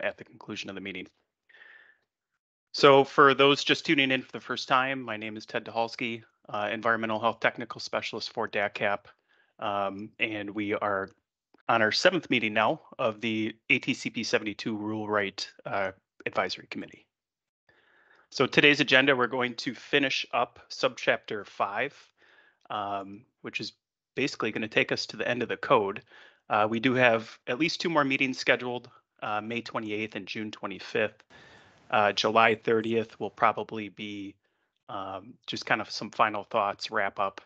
at the conclusion of the meeting. So for those just tuning in for the first time, my name is Ted Tucholsky, Environmental Health Technical Specialist for DACAP, and we are on our 7th meeting now of the ATCP 72 Rule Right Advisory Committee. So today's agenda, we're going to finish up subchapter 5, which is basically going to take us to the end of the code. We do have at least 2 more meetings scheduled, May 28th and June 25th. July 30th will probably be just kind of some final thoughts, wrap up,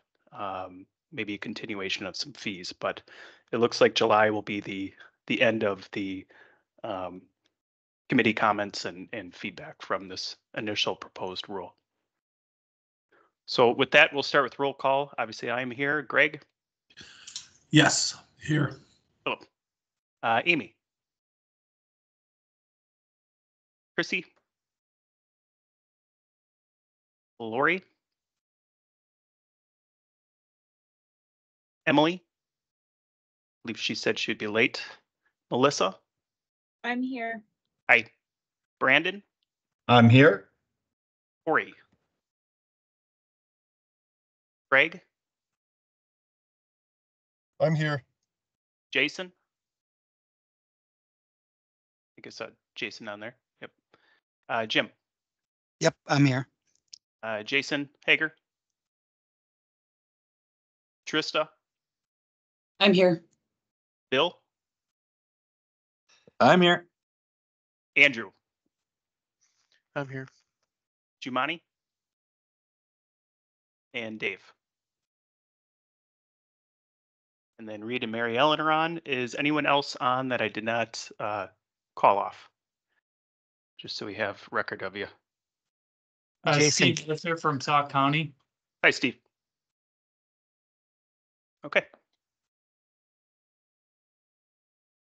maybe a continuation of some fees, but it looks like July will be the end of the committee comments and feedback from this initial proposed rule. So with that, we'll start with roll call. Obviously, I am here. Greg? Yes, here. Philip? Amy? Chrissy? Lori? Emily? I believe she said she'd be late. Melissa? I'm here. Hi. Brandon? I'm here. Corey? Greg? I'm here. Jason? I think I saw Jason on there. Yep. Jim? Yep, I'm here. Jason Hager? Trista? I'm here. Bill? I'm here. Andrew? I'm here. Jumani? And Dave. And then Reed and Mary Ellen are on. Is anyone else on that I did not call off? Just so we have record of you. Jason. Steve Lister from Sauk County. Hi, Steve. Okay.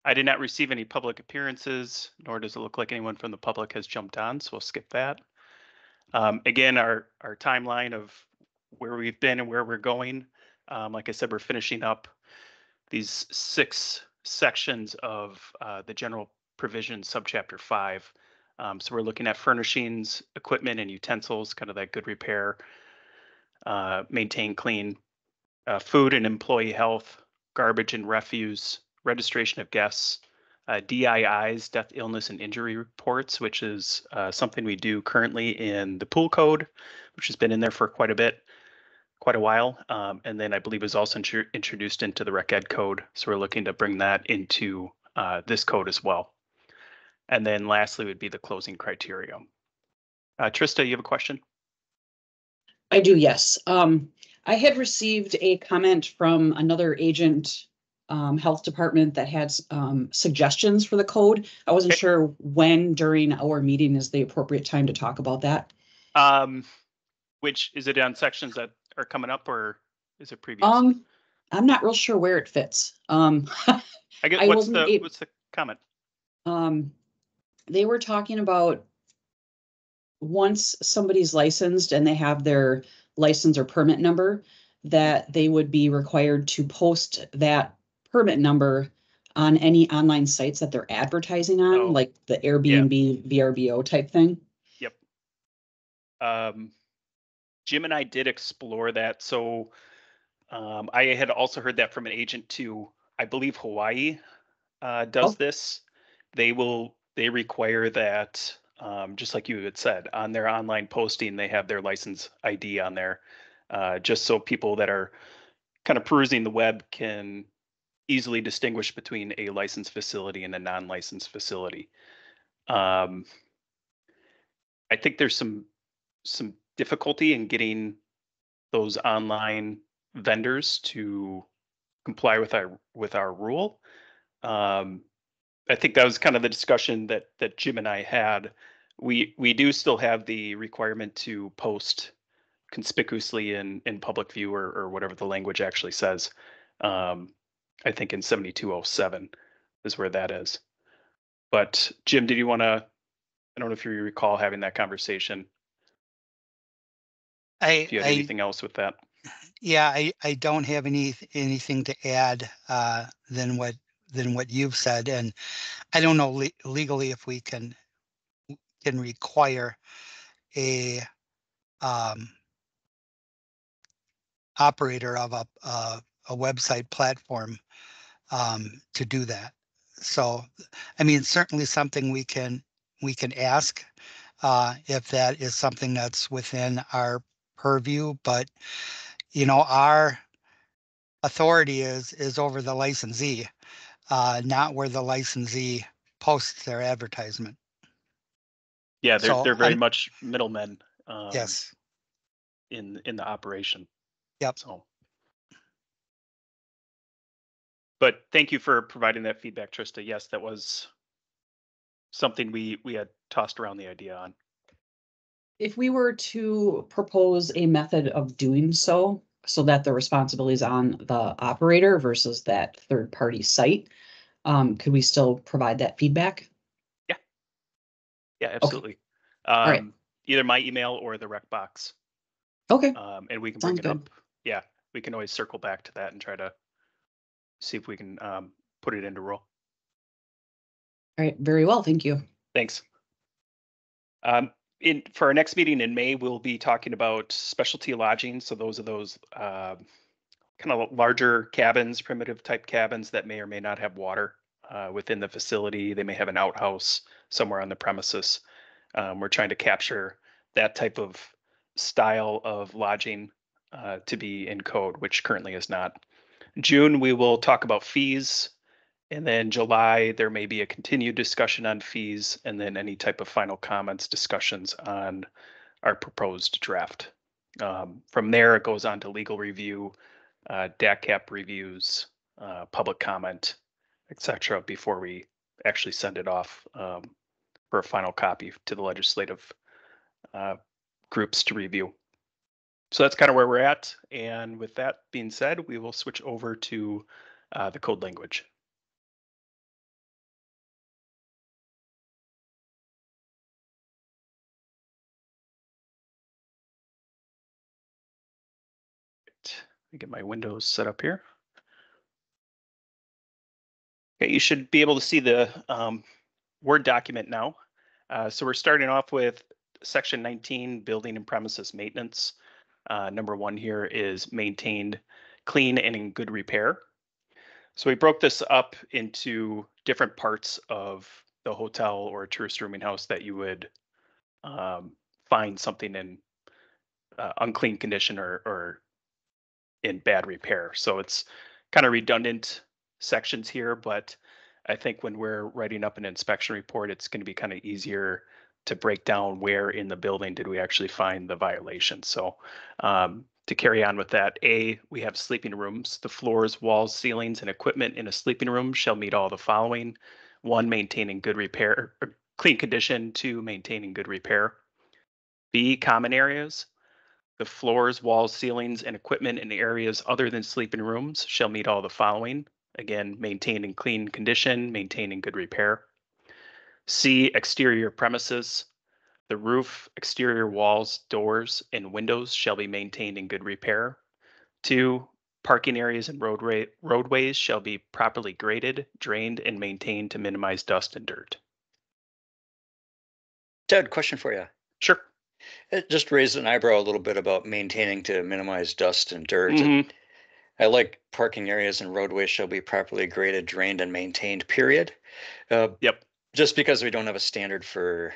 I did not receive any public appearances, nor does it look like anyone from the public has jumped on, so we'll skip that. Again, our timeline of where we've been and where we're going. Like I said, we're finishing up these 6 sections of the general provision subchapter 5. So we're looking at furnishings, equipment, and utensils, kind of that good repair, maintain clean, food and employee health, garbage and refuse, registration of guests, DIIs, death, illness, and injury reports, which is something we do currently in the pool code, which has been in there for quite a while. And then I believe is also introduced into the Rec Ed code. So we're looking to bring that into this code as well. And then lastly would be the closing criteria. Trista, you have a question? I do, yes. I had received a comment from another agent health department that had suggestions for the code. I wasn't sure when during our meeting is the appropriate time to talk about that. Which is it on sections that are coming up, or is it previous? I'm not real sure where it fits. I guess what's the comment? They were talking about once somebody's licensed and they have their license or permit number, that they would be required to post that permit number on any online sites that they're advertising on, like the Airbnb, VRBO type thing. Yep. Jim and I did explore that. So I had also heard that from an agent too. I believe Hawaii does this. They require that, just like you had said, on their online posting, they have their license ID on there, just so people that are kind of perusing the web can easily distinguish between a licensed facility and a non-licensed facility. I think there's some difficulty in getting those online vendors to comply with our rule. I think that was kind of the discussion that Jim and I had. We do still have the requirement to post conspicuously in public view or whatever the language actually says. I think in 7207 is where that is. But Jim, did you want to? I don't know if you recall having that conversation. If you had anything else with that. Yeah, I don't have anything to add than what than what you've said. And I don't know legally if we can require a operator of a website platform to do that. So, I mean, certainly something we can ask if that is something that's within our purview. But you know, our authority is over the licensee, not where the licensee posts their advertisement. Yeah, So, they're very much middlemen yes, in the operation. yep. So, but thank you for providing that feedback, Trista. Yes, that was something we had tossed around the idea on. If we were to propose a method of doing so that the responsibility is on the operator versus that third-party site, could we still provide that feedback? Yeah, absolutely. All right. Either my email or the rec box, Okay, and we can Sounds bring it good. up. Yeah, we can always circle back to that and try to see if we can put it into roll. All right, very well, thank you. Thanks. For our next meeting in May, we'll be talking about specialty lodging. So those are those kind of larger cabins, primitive type cabins that may or may not have water within the facility. They may have an outhouse somewhere on the premises. We're trying to capture that type of style of lodging to be in code, which currently is not. June, we will talk about fees. And then July, there may be a continued discussion on fees and then any type of final comments, discussions on our proposed draft. From there, it goes on to legal review, DACCAP reviews, public comment, etc. before we actually send it off for a final copy to the legislative groups to review. So that's kind of where we're at. And with that being said, we will switch over to the code language. Let me get my windows set up here. Okay, you should be able to see the Word document now. So we're starting off with section 19, building and premises maintenance. Number 1 here is maintained clean and in good repair. So we broke this up into different parts of the hotel or a tourist rooming house that you would find something in unclean condition or in bad repair. So it's kind of redundant sections here, but I think when we're writing up an inspection report, it's going to be kind of easier to break down where in the building did we actually find the violation. So to carry on with that, we have sleeping rooms. The floors, walls, ceilings, and equipment in a sleeping room shall meet all the following. 1, maintaining good repair, clean condition. 2, maintaining good repair. B, common areas. The floors, walls, ceilings, and equipment in areas other than sleeping rooms shall meet all the following. Again, maintained in clean condition, maintained in good repair. C, exterior premises. The roof, exterior walls, doors, and windows shall be maintained in good repair. 2, parking areas and roadways shall be properly graded, drained, and maintained to minimize dust and dirt. Ted, question for you. Sure. It just raised an eyebrow a little bit about maintaining to minimize dust and dirt. Mhm. I like parking areas and roadways shall be properly graded, drained, and maintained, period. Yep. Just because we don't have a standard for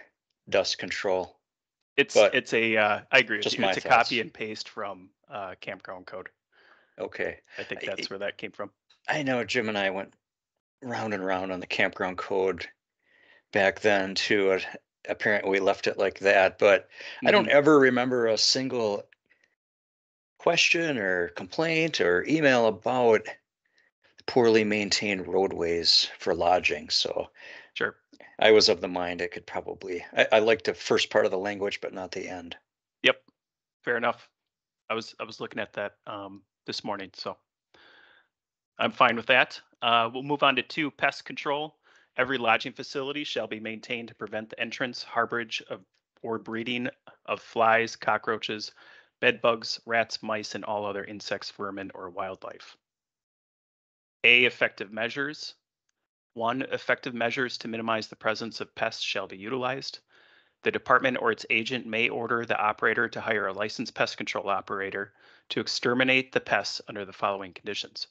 dust control. It's But I agree with just you. my It's a thoughts. copy and paste from campground code. Okay. I think that's where that came from. I know Jim and I went round and round on the campground code back then too. Apparently we left it like that, but I don't ever remember a single question or complaint or email about poorly maintained roadways for lodging. So Sure. I was of the mind it could probably, I like the first part of the language, but not the end. Yep. Fair enough. I was looking at that this morning, so I'm fine with that. We'll move on to 2, pest control. Every lodging facility shall be maintained to prevent the entrance, harborage of or breeding of flies, cockroaches, bed bugs, rats, mice, and all other insects, vermin, or wildlife. A, effective measures. 1. Effective measures to minimize the presence of pests shall be utilized. The department or its agent may order the operator to hire a licensed pest control operator to exterminate the pests under the following conditions.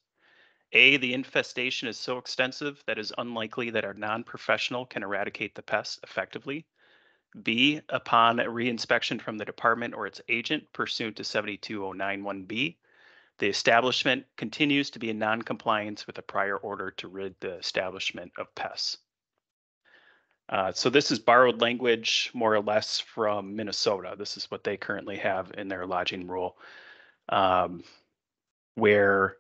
A, the infestation is so extensive that it is unlikely that a non-professional can eradicate the pests effectively. B, upon a reinspection from the department or its agent pursuant to 72091B, the establishment continues to be in non-compliance with a prior order to rid the establishment of pests. So this is borrowed language more or less from Minnesota. This is what they currently have in their lodging rule, where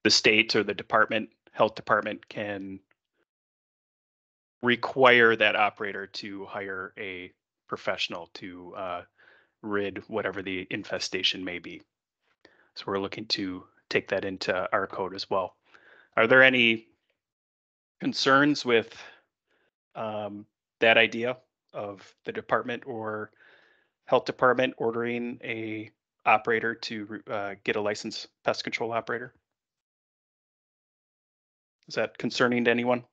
the state or the health department can require that operator to hire a professional to rid whatever the infestation may be. So we're looking to take that into our code as well. Are there any concerns with that idea of the department or health department ordering a operator to get a licensed pest control operator? Is that concerning to anyone?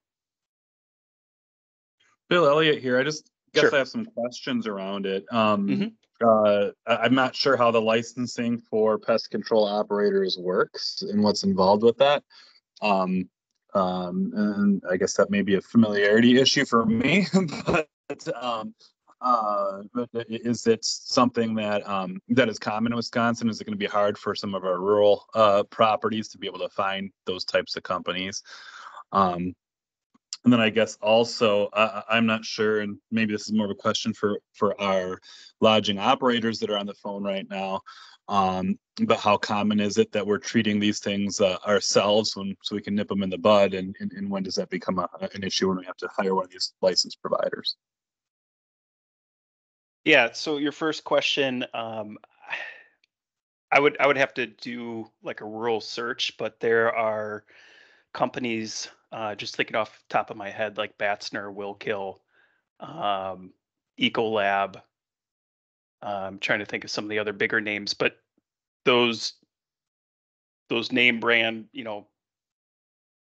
Bill Elliott here. I just guess Sure. I have some questions around it. Mhm. I'm not sure how the licensing for pest control operators works and what's involved with that. And I guess that may be a familiarity issue for me, but is it something that that is common in Wisconsin? Is it going to be hard for some of our rural properties to be able to find those types of companies? And then I guess also, I'm not sure, and maybe this is more of a question for our lodging operators that are on the phone right now. But how common is it that we're treating these things ourselves so we can nip them in the bud? And when does that become an issue when we have to hire one of these licensed providers? Yeah. So your first question, I would have to do like a rural search, but there are companies, just thinking off the top of my head, like Batzner, Will Kill, Ecolab. I'm trying to think of some of the other bigger names, but those name brand,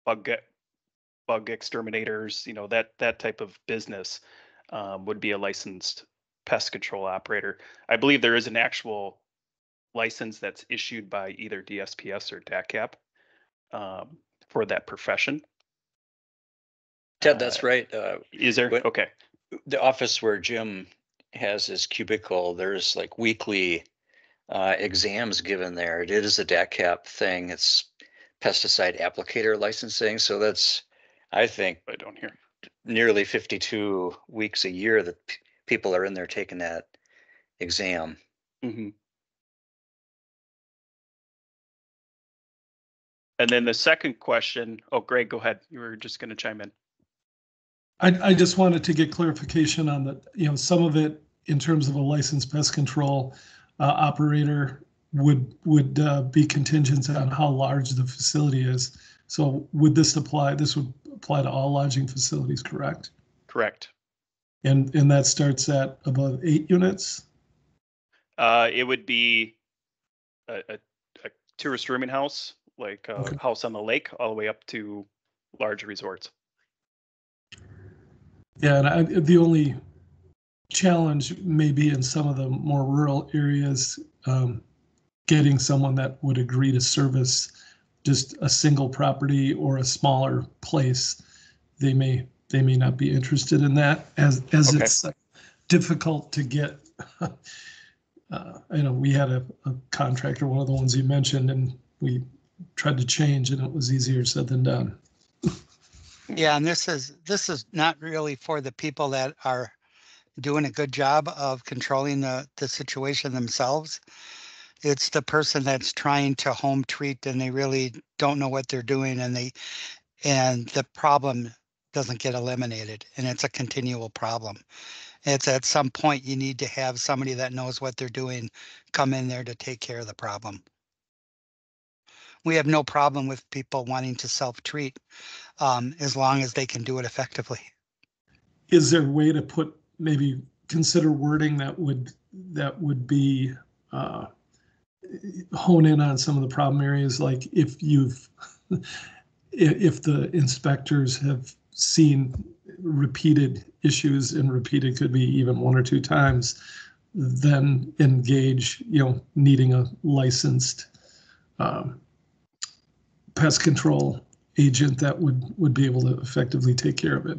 bug exterminators, that type of business would be a licensed pest control operator. I believe there is an actual license that's issued by either DSPS or DACAP for that profession. Ted, that's right. Is there? Okay. The office where Jim has his cubicle, there's like weekly exams given there. It is a DACAP thing. It's pesticide applicator licensing. So that's, I think, I don't hear. Nearly 52 weeks a year that people are in there taking that exam. Mm-hmm. And then the second question, Greg, go ahead. You were just going to chime in. I just wanted to get clarification on the, some of it in terms of a licensed pest control operator would be contingent on how large the facility is. So would this apply? This would apply to all lodging facilities, correct? Correct. And that starts at above 8 units? It would be a tourist rooming house, like a Okay. house on the lake, all the way up to large resorts. Yeah, and the only challenge may be in some of the more rural areas, getting someone that would agree to service just a single property or a smaller place. They may not be interested in that, as Okay. It's difficult to get. We had a contractor, one of the ones you mentioned, and we tried to change, and it was easier said than done. Yeah, and this is not really for the people that are doing a good job of controlling the situation themselves. It's the person that's trying to home treat and they really don't know what they're doing, and the problem doesn't get eliminated, and it's a continual problem. It's at some point you need to have somebody that knows what they're doing come in there to take care of the problem. We have no problem with people wanting to self-treat, as long as they can do it effectively. Is there a way to maybe consider wording that would be hone in on some of the problem areas, like if the inspectors have seen repeated issues, and repeated could be even 1 or 2 times, then engage, needing a licensed pest control agent that would be able to effectively take care of it.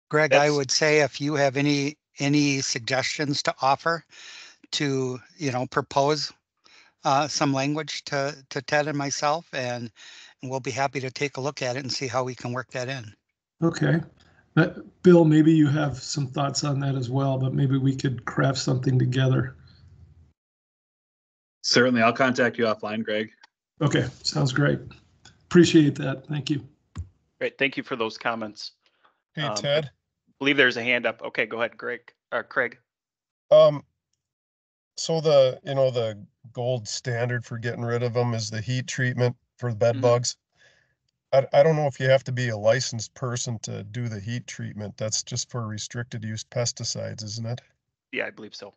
Greg, I would say if you have any suggestions to offer to, propose some language to Ted and myself, and we'll be happy to take a look at it and see how we can work that in. Okay. Bill, maybe you have some thoughts on that as well, but maybe we could craft something together. Certainly, I'll contact you offline, Greg. Okay, sounds great. Appreciate that. Thank you. Great, thank you for those comments. Hey, Ted. I believe there's a hand up. Okay, go ahead, Greg. Craig. So the gold standard for getting rid of them is the heat treatment for the bed bugs. I don't know if you have to be a licensed person to do the heat treatment. That's just for restricted use pesticides, isn't it? Yeah, I believe so.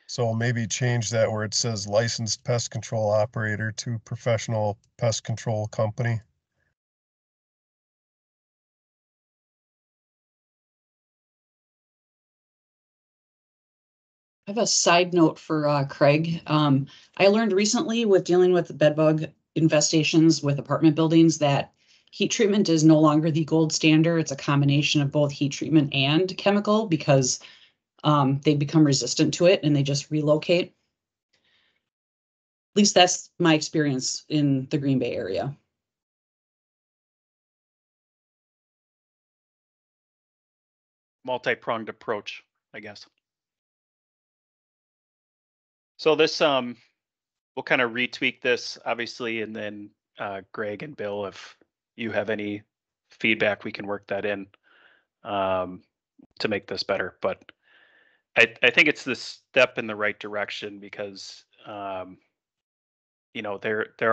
So maybe change that where it says licensed pest control operator to professional pest control company. I have a side note for Craig. I learned recently with dealing with bedbug infestations with apartment buildings that heat treatment is no longer the gold standard. It's a combination of both heat treatment and chemical because they become resistant to it and they just relocate. At least that's my experience in the Green Bay area. Multi-pronged approach, I guess. So this, we'll kind of retweak this, obviously, and then Greg and Bill, if you have any feedback, we can work that in to make this better. But I think it's the step in the right direction because there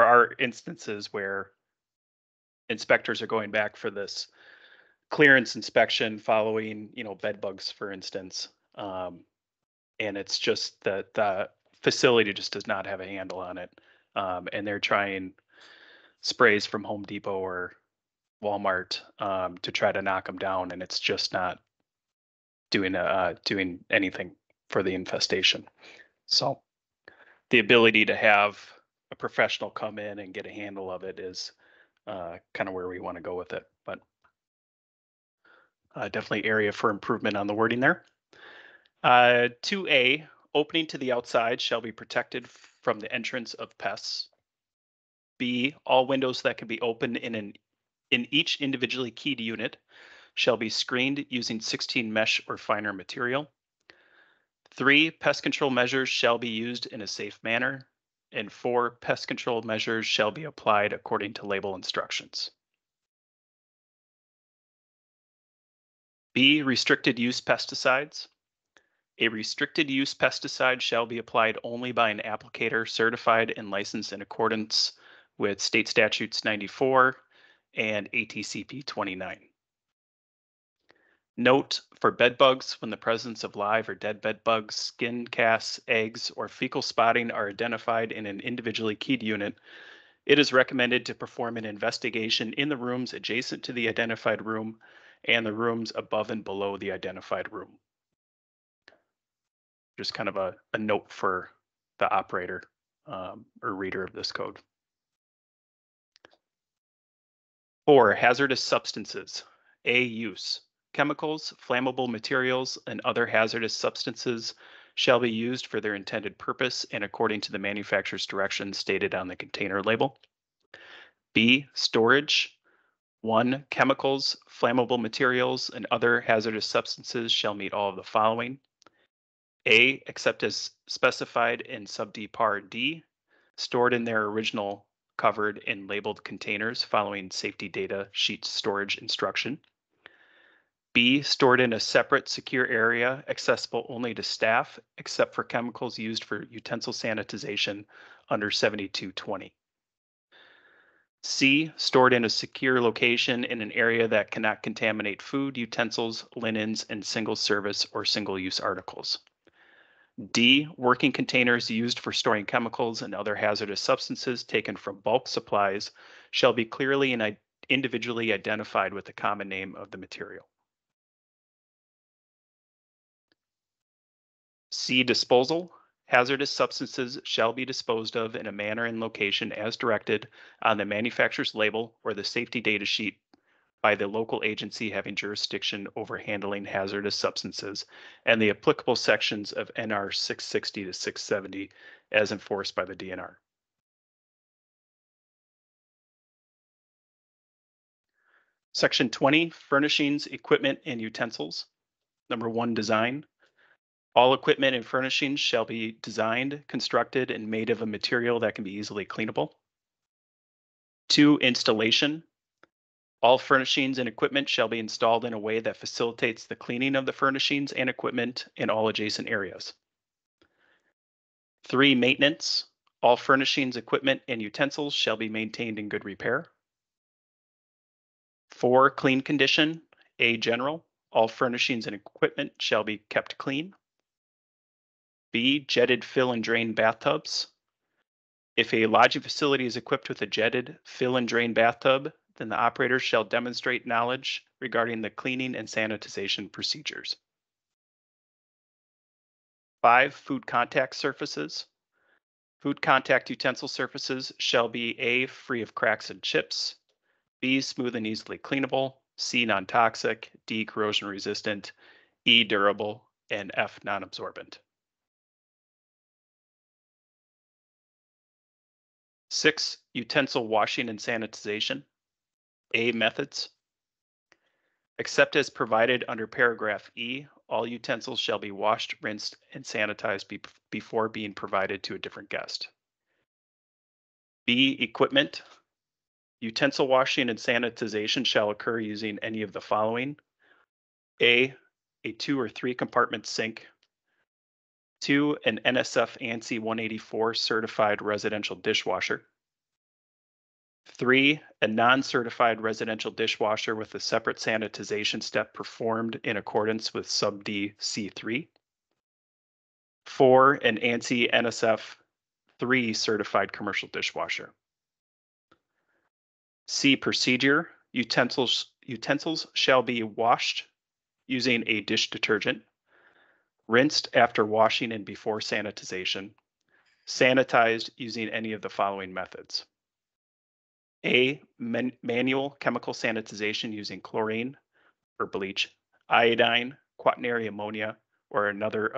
are instances where inspectors are going back for this clearance inspection following bed bugs, for instance, and it's just that the facility just does not have a handle on it, and they're trying sprays from Home Depot or Walmart to try to knock them down, and it's just not doing anything for the infestation. So the ability to have a professional come in and get a handle of it is kind of where we want to go with it. But definitely area for improvement on the wording there. 2A, opening to the outside shall be protected from the entrance of pests. B, all windows that can be opened in each individually keyed unit shall be screened using 16 mesh or finer material. 3, pest control measures shall be used in a safe manner. And 4, pest control measures shall be applied according to label instructions. B, restricted use pesticides. A restricted use pesticide shall be applied only by an applicator certified and licensed in accordance with State Statutes 94 and ATCP 29. Note, for bed bugs, when the presence of live or dead bed bugs, skin casts, eggs, or fecal spotting are identified in an individually keyed unit, it is recommended to perform an investigation in the rooms adjacent to the identified room and the rooms above and below the identified room. Just kind of a note for the operator or reader of this code. 4, hazardous substances. A, use. Chemicals, flammable materials, and other hazardous substances shall be used for their intended purpose and according to the manufacturer's directions stated on the container label. B, storage. 1, chemicals, flammable materials, and other hazardous substances shall meet all of the following. A, except as specified in sub D par D, stored in their original covered and labeled containers following safety data sheet storage instruction. B, stored in a separate secure area accessible only to staff except for chemicals used for utensil sanitization under 7220. C, stored in a secure location in an area that cannot contaminate food, utensils, linens, and single service or single use articles. D, working containers used for storing chemicals and other hazardous substances taken from bulk supplies shall be clearly individually identified with the common name of the material. C, disposal. Hazardous substances shall be disposed of in a manner and location as directed on the manufacturer's label or the safety data sheet by the local agency having jurisdiction over handling hazardous substances and the applicable sections of NR 660 to 670 as enforced by the DNR. Section 20, furnishings, equipment, and utensils. Number 1, design. All equipment and furnishings shall be designed, constructed, and made of a material that can be easily cleanable. 2, installation. All furnishings and equipment shall be installed in a way that facilitates the cleaning of the furnishings and equipment in all adjacent areas. 3, maintenance. All furnishings, equipment, and utensils shall be maintained in good repair. 4, clean condition. A, general. All furnishings and equipment shall be kept clean. B, jetted fill and drain bathtubs. If a lodging facility is equipped with a jetted fill and drain bathtub, then the operator shall demonstrate knowledge regarding the cleaning and sanitization procedures. 5, food contact surfaces. Food contact utensil surfaces shall be A, free of cracks and chips, B, smooth and easily cleanable, C, non-toxic, D, corrosion resistant, E, durable, and F, non-absorbent. 6, utensil washing and sanitization. A, methods. Except as provided under paragraph E, all utensils shall be washed, rinsed, and sanitized before being provided to a different guest. B, equipment. Utensil washing and sanitization shall occur using any of the following. A 2 or 3 compartment sink. 2, an NSF ANSI 184 certified residential dishwasher. 3, a non-certified residential dishwasher with a separate sanitization step performed in accordance with sub D C3. 4, an ANSI NSF 3 certified commercial dishwasher. C, procedure. Utensils shall be washed using a dish detergent, rinsed after washing and before sanitization, sanitized using any of the following methods. A, manual chemical sanitization using chlorine or bleach, iodine, quaternary ammonia, or another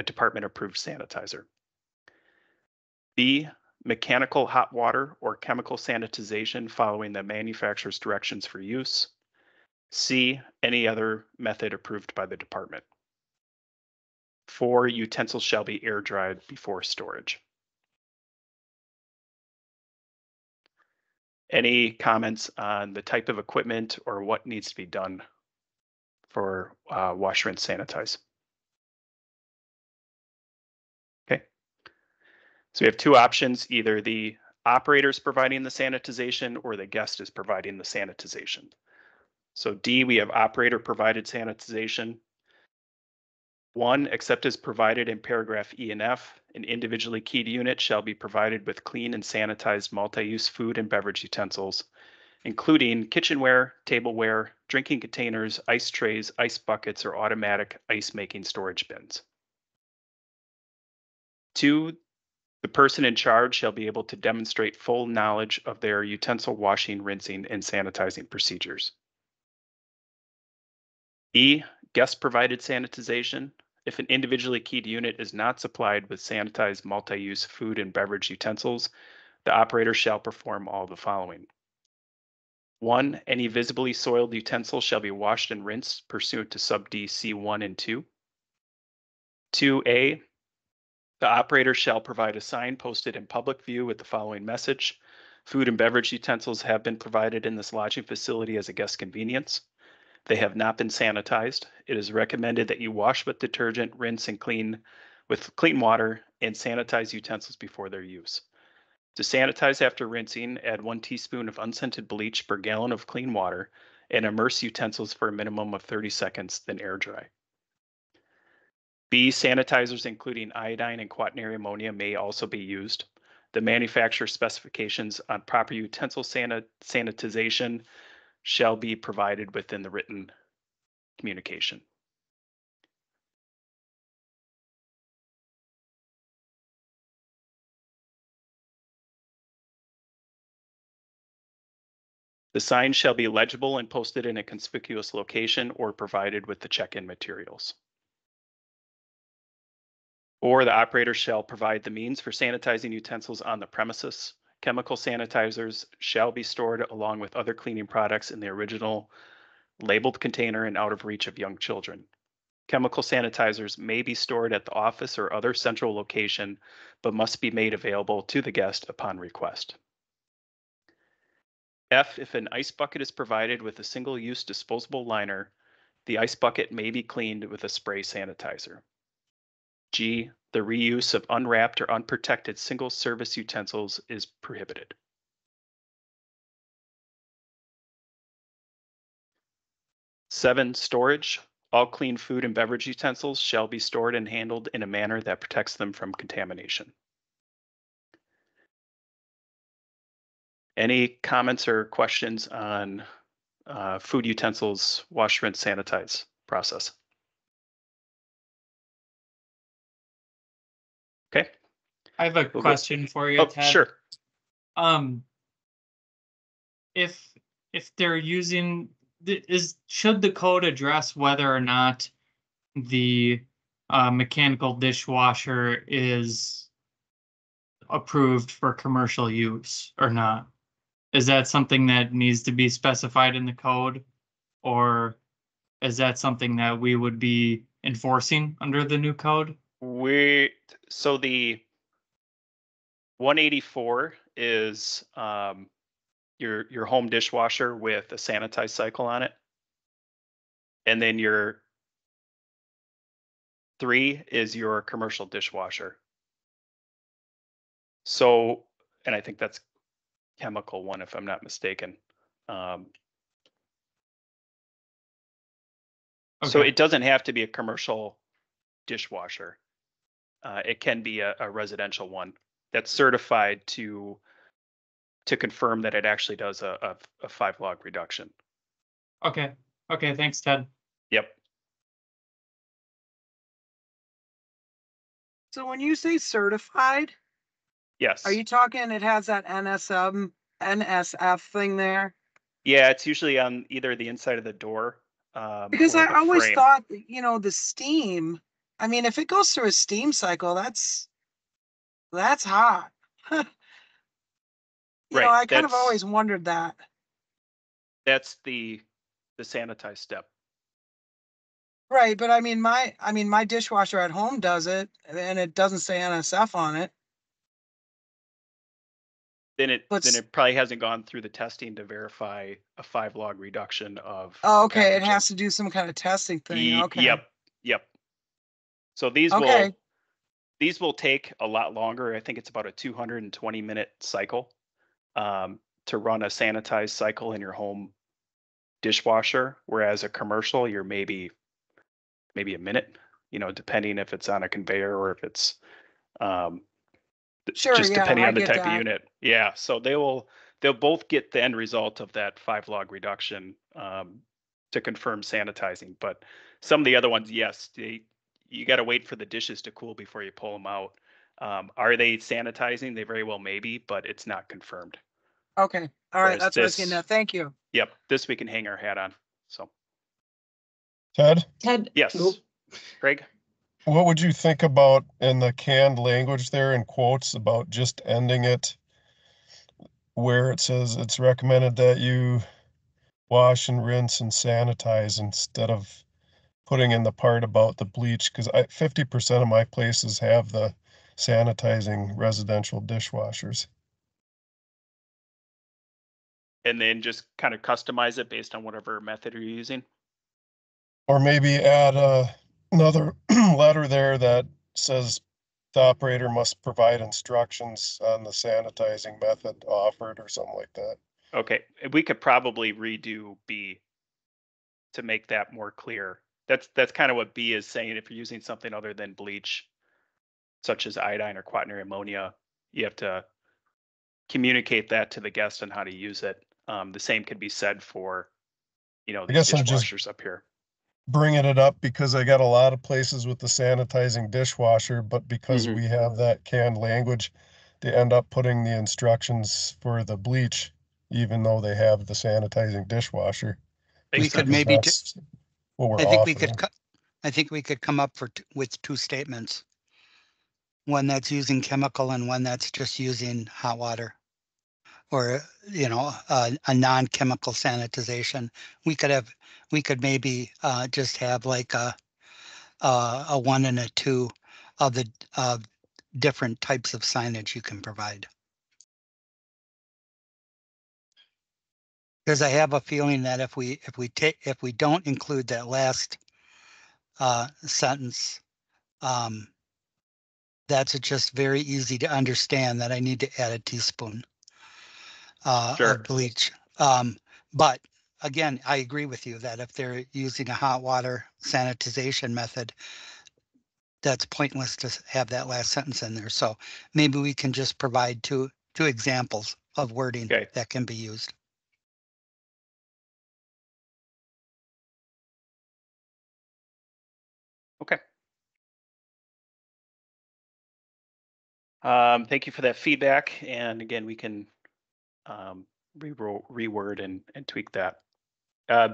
department approved sanitizer. B, mechanical hot water or chemical sanitization following the manufacturer's directions for use. C, any other method approved by the department. 4, utensils shall be air dried before storage. Any comments on the type of equipment or what needs to be done for wash, rinse, sanitize? Okay. So we have 2 options, either the operator is providing the sanitization or the guest is providing the sanitization. So D, we have operator provided sanitization. 1, except as provided in paragraph E and F, an individually keyed unit shall be provided with clean and sanitized multi-use food and beverage utensils, including kitchenware, tableware, drinking containers, ice trays, ice buckets, or automatic ice-making storage bins. 2, the person in charge shall be able to demonstrate full knowledge of their utensil washing, rinsing, and sanitizing procedures. E, guest-provided sanitization. If an individually keyed unit is not supplied with sanitized multi-use food and beverage utensils, the operator shall perform all the following. 1, any visibly soiled utensil shall be washed and rinsed pursuant to sub D C1 and 2. 2A, the operator shall provide a sign posted in public view with the following message. Food and beverage utensils have been provided in this lodging facility as a guest convenience. They have not been sanitized. It is recommended that you wash with detergent, rinse and clean with clean water, and sanitize utensils before their use. To sanitize after rinsing, add 1 teaspoon of unscented bleach per gallon of clean water and immerse utensils for a minimum of 30 seconds, then air dry. B, sanitizers including iodine and quaternary ammonia may also be used. The manufacturer specifications on proper utensil sanitization shall be provided within the written communication. The sign shall be legible and posted in a conspicuous location or provided with the check-in materials. Or the operator shall provide the means for sanitizing utensils on the premises. Chemical sanitizers shall be stored along with other cleaning products in the original labeled container and out of reach of young children. Chemical sanitizers may be stored at the office or other central location, but must be made available to the guest upon request. F, if an ice bucket is provided with a single-use disposable liner, the ice bucket may be cleaned with a spray sanitizer. G, the reuse of unwrapped or unprotected single-service utensils is prohibited. Seven, storage. All clean food and beverage utensils shall be stored and handled in a manner that protects them from contamination. Any comments or questions on food utensils, wash, rinse, sanitize process? Okay. I have a We'll question for you, Oh, Ted. sure. If they're using should the code address whether or not the mechanical dishwasher is approved for commercial use or not? Is that something that needs to be specified in the code, or is that something that we would be enforcing under the new code? So the 184 is your home dishwasher with a sanitized cycle on it. And then your 3 is your commercial dishwasher. So, and I think that's chemical one, if I'm not mistaken. So it doesn't have to be a commercial dishwasher. It can be a residential one that's certified to confirm that it actually does a 5-log reduction. Okay. Okay. Thanks, Ted. Yep. So when you say certified, Yes. are you talking it has that NSF thing there? Yeah, it's usually on either the inside of the door. Because or I the always frame. thought, the steam, I mean, if it goes through a steam cycle, that's hot. Right, I kind of that's- always wondered that. That's the sanitize step. Right, but I mean my dishwasher at home does it and it doesn't say NSF on it. Then it But probably hasn't gone through the testing to verify a 5-log reduction of oh, the okay, it pathogen. has to do some kind of testing thing. Okay. Yep. So these Okay. will take a lot longer. I think it's about a 220-minute cycle to run a sanitized cycle in your home dishwasher, whereas a commercial, you're maybe a minute, depending if it's on a conveyor or if it's Sure, just yeah, depending I on the get type that. of unit. Yeah, so they'll both get the end result of that 5-log reduction to confirm sanitizing. But some of the other ones, yes, you got to wait for the dishes to cool before you pull them out. Are they sanitizing? They very well may be, but it's not confirmed. Okay. All right, Whereas that's what I was getting at. Thank you. Yep, this we can hang our hat on. So Ted, yes, Oop. Craig. what would you think about in the canned language there in quotes about just ending it where it says it's recommended that you wash and rinse and sanitize instead of putting in the part about the bleach? Because 50% of my places have the sanitizing residential dishwashers. And then just kind of customize it based on whatever method you're using. Or maybe add another letter there that says the operator must provide instructions on the sanitizing method offered or something like that. Okay, we could probably redo B to make that more clear. That's kind of what B is saying. If you're using something other than bleach, such as iodine or quaternary ammonia, you have to communicate that to the guest on how to use it. The same could be said for, I these guess I'm just dishwashers up here. bringing it up because I got a lot of places with the sanitizing dishwasher, but because Mhm. we have that canned language, they end up putting the instructions for the bleach, even though they have the sanitizing dishwasher. We Makes could sense. maybe, That's what we're I think we offering. could, I think we could come up with two statements. One that's using chemical and one that's just using hot water. Or, a non-chemical sanitization. We could maybe just have like a 1 and a 2 of the different types of signage you can provide. Because I have a feeling that if we don't include that last sentence, that's just very easy to understand that I need to add a teaspoon Sure. of bleach. But again, I agree with you that if they're using a hot water sanitization method, that's pointless to have that last sentence in there. So maybe we can just provide two examples of wording Okay. that can be used. Okay. Thank you for that feedback. And again, we can reword and tweak that.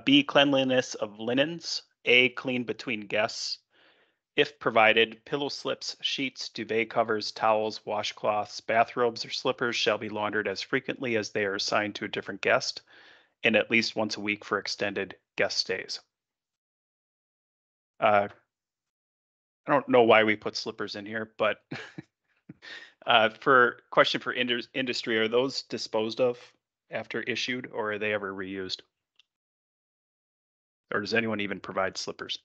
B, cleanliness of linens. A, clean between guests. If provided, pillow slips, sheets, duvet covers, towels, washcloths, bathrobes, or slippers shall be laundered as frequently as they are assigned to a different guest and at least once a week for extended guest stays. I don't know why we put slippers in here, but for question for industry, are those disposed of after issued, or are they ever reused? Or does anyone even provide slippers?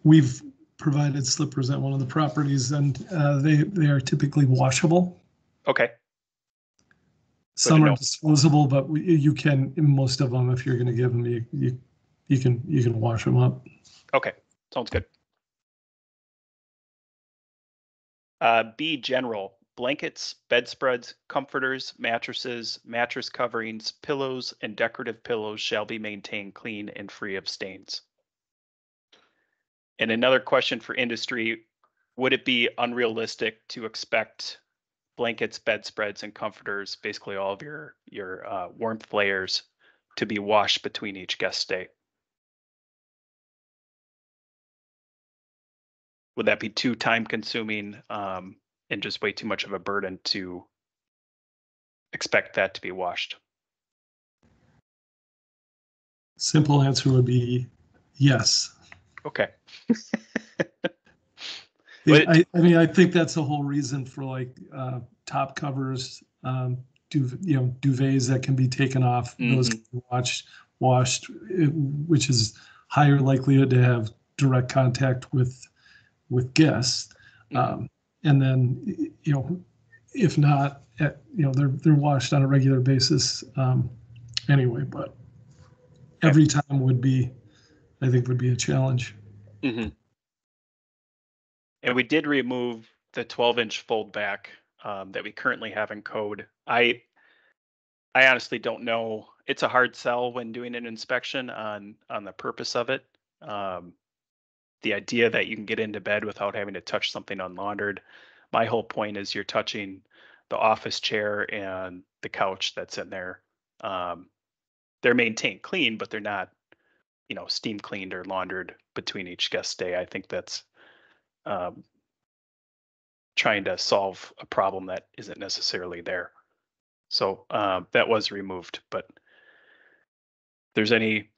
We've provided slippers at one of the properties, and they are typically washable. Okay. Some are know. disposable, but you can, in most of them, if you're going to give them, you can wash them up. Okay, sounds good. B, general. Blankets, bedspreads, comforters, mattresses, mattress coverings, pillows, and decorative pillows shall be maintained clean and free of stains. And another question for industry, would it be unrealistic to expect blankets, bedspreads, and comforters, basically all of your warmth layers, to be washed between each guest stay? Would that be too time consuming and just way too much of a burden to expect that to be washed? Simple answer would be yes. Okay. I mean, I think that's the whole reason for like top covers, duvets that can be taken off, those can be washed, which is higher likelihood to have direct contact with guests. And then, if not, they're washed on a regular basis anyway, but every time would be, I think, would be a challenge. Mm-hmm. And we did remove the 12-inch fold back that we currently have in code. I honestly don't know. It's a hard sell when doing an inspection on the purpose of it. The idea that you can get into bed without having to touch something unlaundered. My whole point is you're touching the office chair and the couch that's in there. They're maintained clean, but they're not, steam cleaned or laundered between each guest stay. I think that's trying to solve a problem that isn't necessarily there. So that was removed, but if there's any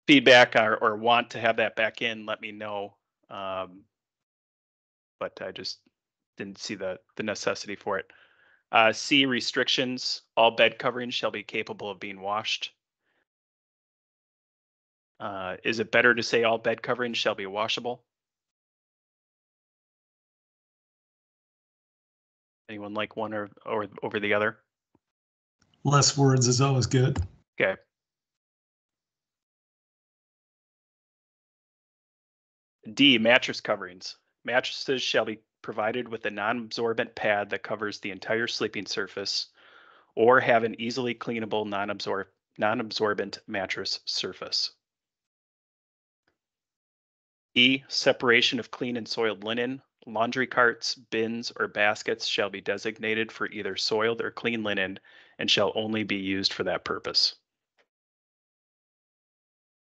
feedback or want to have that back in, let me know. But I just didn't see the necessity for it. C, restrictions. All bed coverings shall be capable of being washed. Is it better to say all bed coverings shall be washable? Anyone like one or over the other? Less words is always good. Okay. D, mattress coverings. Mattresses shall be provided with a non-absorbent pad that covers the entire sleeping surface or have an easily cleanable non-absorbent mattress surface. E, separation of clean and soiled linen. Laundry carts, bins, or baskets shall be designated for either soiled or clean linen and shall only be used for that purpose.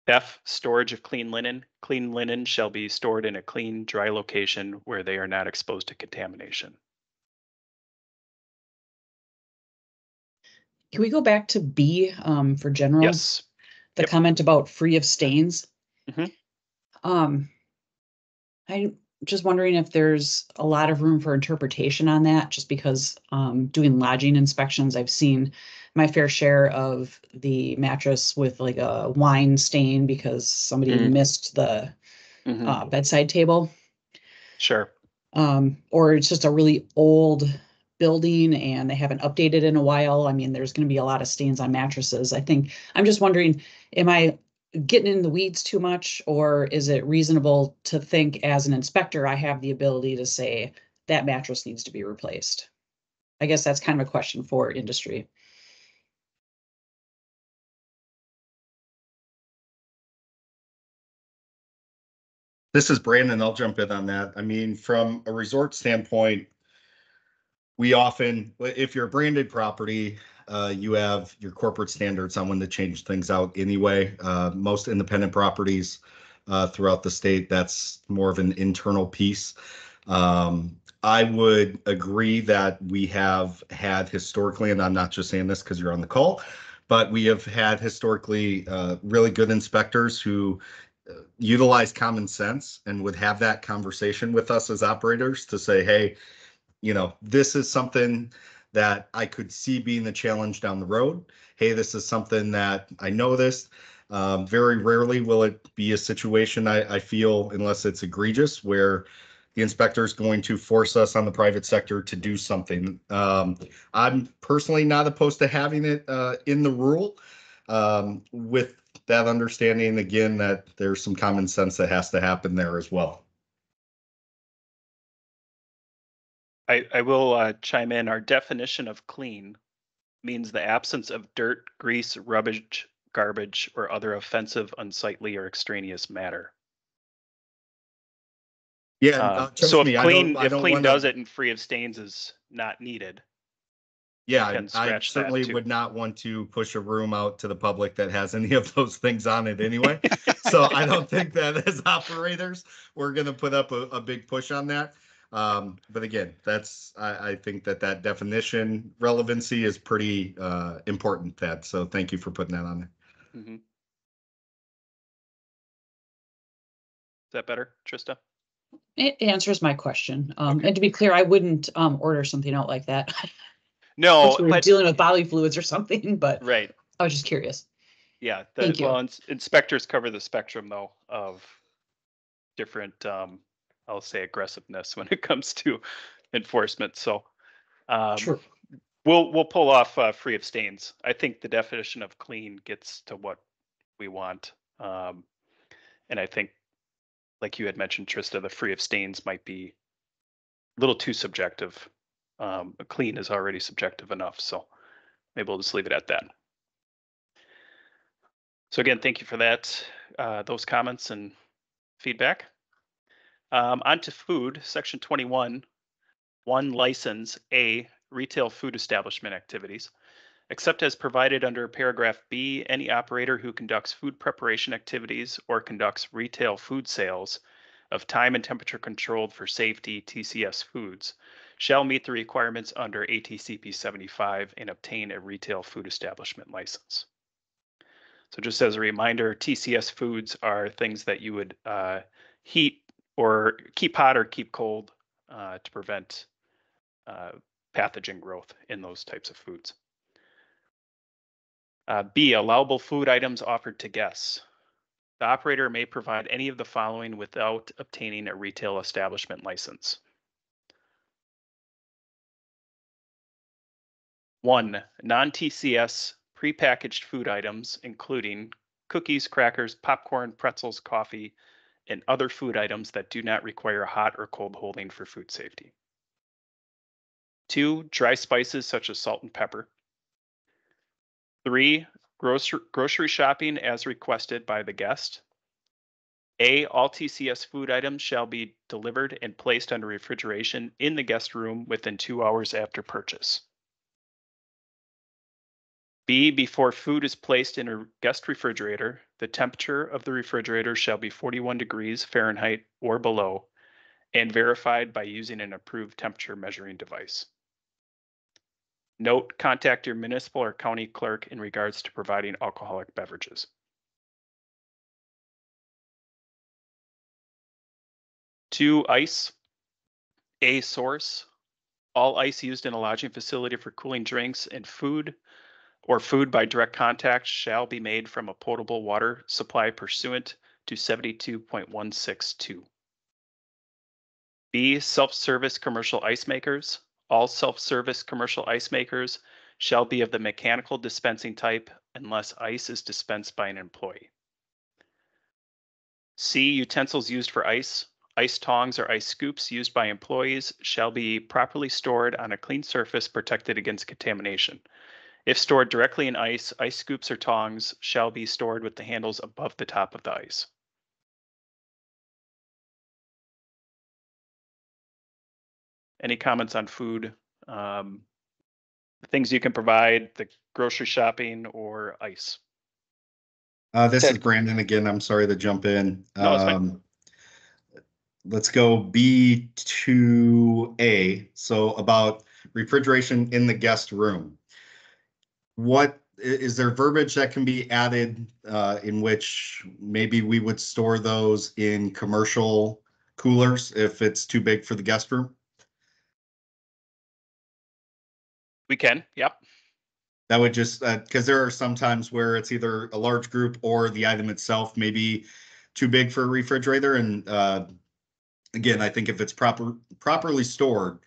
F, storage of clean linen. Clean linen shall be stored in a clean, dry location where they are not exposed to contamination. Can we go back to B for general? Yes. The Yep. comment about free of stains. Mhm. I'm just wondering if there's a lot of room for interpretation on that, just because doing lodging inspections, I've seen my fair share of the mattress with like a wine stain because somebody missed the bedside table. Sure. Or it's just a really old building and they haven't updated in a while. I mean, there's going to be a lot of stains on mattresses. I'm just wondering, am I getting in the weeds too much, or is it reasonable to think as an inspector, I have the ability to say that mattress needs to be replaced? I guess that's kind of a question for industry. This is Brandon. I'll jump in on that. I mean, from a resort standpoint, we often, if you're a branded property, you have your corporate standards on when to change things out anyway. Most independent properties throughout the state, that's more of an internal piece. I would agree that we have had historically, and I'm not just saying this because you're on the call, but we have had historically really good inspectors who utilize common sense and would have that conversation with us as operators to say, hey, this is something that I could see being a challenge down the road. Hey, this is something that I noticed. Very rarely will it be a situation, I feel, unless it's egregious, where the inspector is going to force us on the private sector to do something. I'm personally not opposed to having it in the rule, with that understanding, again, that there's some common sense that has to happen there as well. I will chime in. Our definition of clean means the absence of dirt, grease, rubbish, garbage, or other offensive, unsightly, or extraneous matter. Yeah, so if me, clean, I don't clean wanna, does it and free of stains is not needed, yeah, can I scratch that certainly too. would not want to push a room out to the public that has any of those things on it anyway. So I don't think that as operators, we're gonna put up a big push on that. But again, I think that definition relevancy is pretty important, Thad. So thank you for putting that on there. Is that better, Trista? It answers my question. Okay. And to be clear, I wouldn't order something out like that. No, Unless we were but dealing with bodily fluids or something, but right. I was just curious. Yeah. Thank you. Well, inspectors cover the spectrum though of different, I'll say, aggressiveness when it comes to enforcement. So True. we'll pull off free of stains. I think the definition of clean gets to what we want, and I think, like you had mentioned, Trista, the free of stains might be a little too subjective. Clean is already subjective enough, so maybe we'll just leave it at that. So again, thank you for that, those comments and feedback. On to food, section 21, 1 license, A, retail food establishment activities. Except as provided under paragraph B, any operator who conducts food preparation activities or conducts retail food sales of time and temperature controlled for safety TCS foods shall meet the requirements under ATCP 75 and obtain a retail food establishment license. So just as a reminder, TCS foods are things that you would heat or keep hot or keep cold to prevent pathogen growth in those types of foods. B, allowable food items offered to guests. The operator may provide any of the following without obtaining a retail establishment license. 1, non-TCS prepackaged food items, including cookies, crackers, popcorn, pretzels, coffee, and other food items that do not require hot or cold holding for food safety. 2, dry spices such as salt and pepper. 3, grocery shopping as requested by the guest. A, all TCS food items shall be delivered and placed under refrigeration in the guest room within 2 hours after purchase. B, before food is placed in a guest refrigerator, the temperature of the refrigerator shall be 41 degrees Fahrenheit or below, and verified by using an approved temperature measuring device. Note, contact your municipal or county clerk in regards to providing alcoholic beverages. Two, ice. A, source. All ice used in a lodging facility for cooling drinks and food or food by direct contact shall be made from a potable water supply pursuant to 72.162. B, self-service commercial ice makers. All self-service commercial ice makers shall be of the mechanical dispensing type unless ice is dispensed by an employee. C, utensils used for ice. Ice tongs or ice scoops used by employees shall be properly stored on a clean surface protected against contamination. If stored directly in ice, ice scoops or tongs shall be stored with the handles above the top of the ice. Any comments on food? Things you can provide, the grocery shopping or ice? This is Brandon again. I'm sorry to jump in. No, it's fine. Let's go B2A. So about refrigeration in the guest room. What is there verbiage that can be added in which maybe we would store those in commercial coolers if it's too big for the guest room? We can, yep. That would just, because there are some times where it's either a large group or the item itself may be too big for a refrigerator. And again, I think if it's properly stored,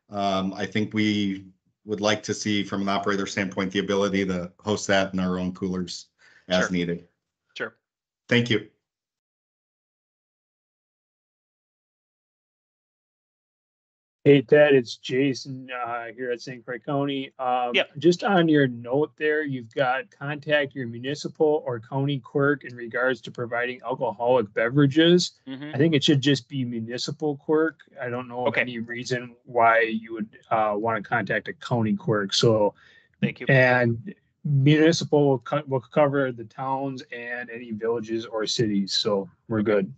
I think we would like to see from an operator standpoint, the ability to host that in our own coolers as needed. Sure. Thank you. Hey Ted, it's Jason here at St. Croix County. Just on your note there, you've got contact your municipal or county clerk in regards to providing alcoholic beverages. I think it should just be municipal clerk. I don't know of any reason why you would want to contact a county clerk. So, thank you. And municipal will cover the towns and any villages or cities. So we're good.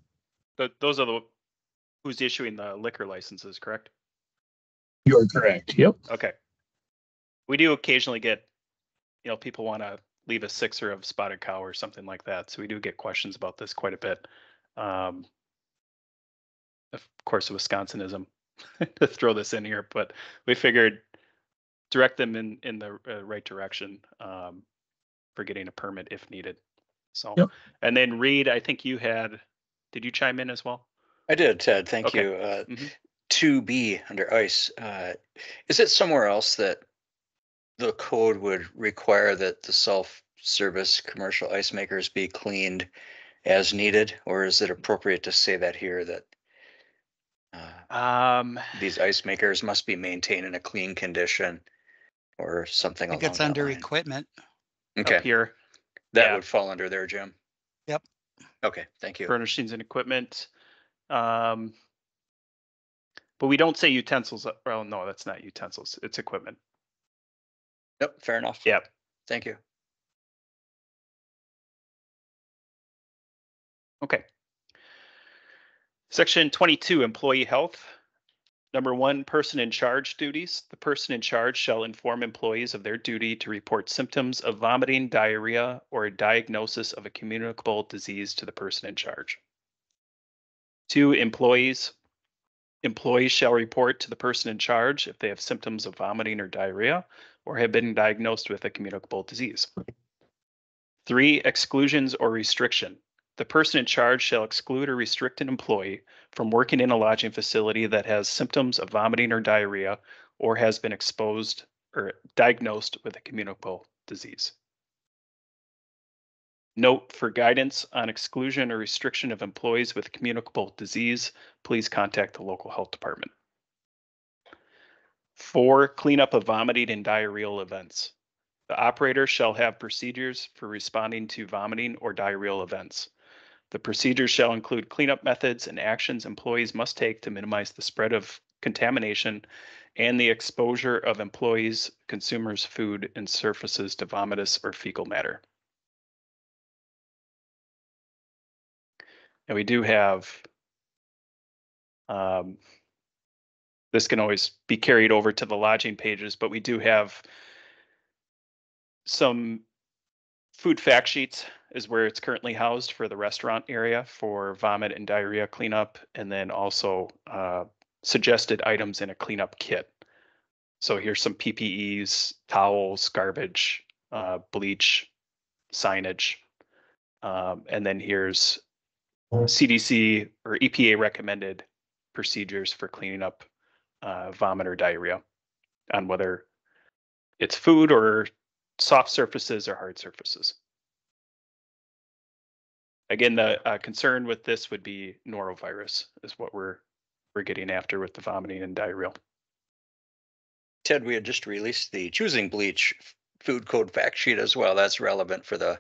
But those are who's issuing the liquor licenses, correct? You are correct. Yep. Okay. We do occasionally get, people want to leave a sixer of spotted cow or something like that. So we do get questions about this quite a bit. Of course, the Wisconsinism to throw this in here, but we figured direct them in the right direction for getting a permit if needed. So, and then Reed, I think did you chime in as well? I did, Ted. Thank you. 2B under ice. Is it somewhere else that the code would require that the self-service commercial ice makers be cleaned as needed, or is it appropriate to say that here that these ice makers must be maintained in a clean condition or something along that line? It's under equipment. Okay. Up here. That would fall under there, Jim. Yep. Okay, thank you. Furnishings and equipment. But we don't say utensils. Well, no, that's not utensils. It's equipment. Yep, fair enough. Yep. Thank you. Okay. Section 22, employee health. Number 1, person in charge duties. The person in charge shall inform employees of their duty to report symptoms of vomiting, diarrhea, or a diagnosis of a communicable disease to the person in charge. 2, employees. Employees shall report to the person in charge if they have symptoms of vomiting or diarrhea or have been diagnosed with a communicable disease. 3, exclusions or restriction. The person in charge shall exclude or restrict an employee from working in a lodging facility that has symptoms of vomiting or diarrhea or has been exposed or diagnosed with a communicable disease. Note, for guidance on exclusion or restriction of employees with communicable disease, please contact the local health department. 4, cleanup of vomiting and diarrheal events. The operator shall have procedures for responding to vomiting or diarrheal events. The procedures shall include cleanup methods and actions employees must take to minimize the spread of contamination and the exposure of employees, consumers, food, and surfaces to vomitous or fecal matter. And we do have, this can always be carried over to the lodging pages, but we do have some food fact sheets is where it's currently housed for the restaurant area for vomit and diarrhea cleanup, and then also suggested items in a cleanup kit. So here's some PPEs, towels, garbage, bleach, signage, and then here's CDC or EPA recommended procedures for cleaning up vomit or diarrhea on whether it's food or soft surfaces or hard surfaces. Again, the concern with this would be norovirus is what we're getting after with the vomiting and diarrhea. Ted, we had just released the choosing bleach food code fact sheet as well. That's relevant for the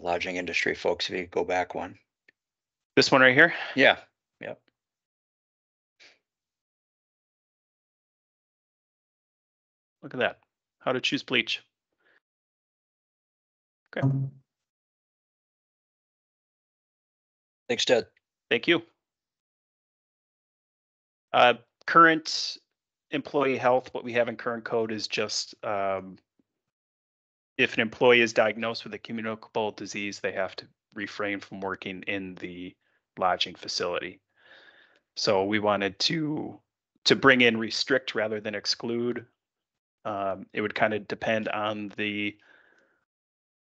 lodging industry folks if you go back one. This one right here? Yeah. Yep. Look at that. How to choose bleach. Okay. Thanks, Ted. Thank you. Current employee health, what we have in current code is just if an employee is diagnosed with a communicable disease, they have to refrain from working in the lodging facility. So we wanted to bring in restrict rather than exclude. It would kind of depend on the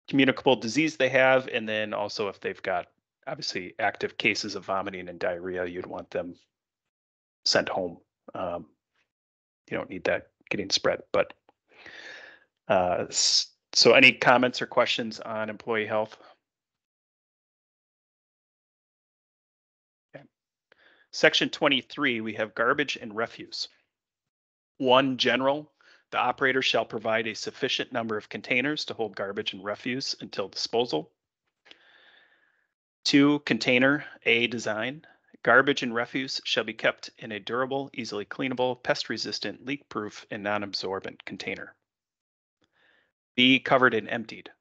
communicable disease they have, and then also if they've got obviously active cases of vomiting and diarrhea, you'd want them sent home. You don't need that getting spread, but so any comments or questions on employee health? Okay. Section 23, we have garbage and refuse. 1, general, the operator shall provide a sufficient number of containers to hold garbage and refuse until disposal. 2, container, A, design. Garbage and refuse shall be kept in a durable, easily cleanable, pest-resistant, leak-proof, and non-absorbent container. B, covered and emptied.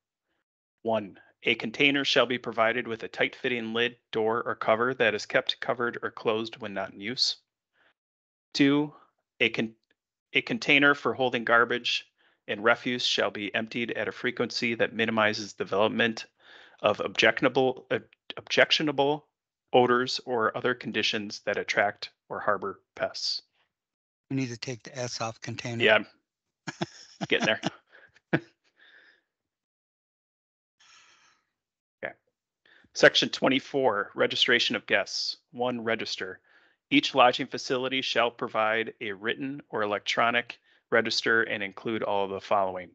1, a container shall be provided with a tight-fitting lid, door, or cover that is kept covered or closed when not in use. 2, a container for holding garbage and refuse shall be emptied at a frequency that minimizes development of objectionable odors or other conditions that attract or harbor pests. We need to take the S off container. Yeah, getting there. Okay. Section 24, registration of guests. 1, register. Each lodging facility shall provide a written or electronic register and include all of the following: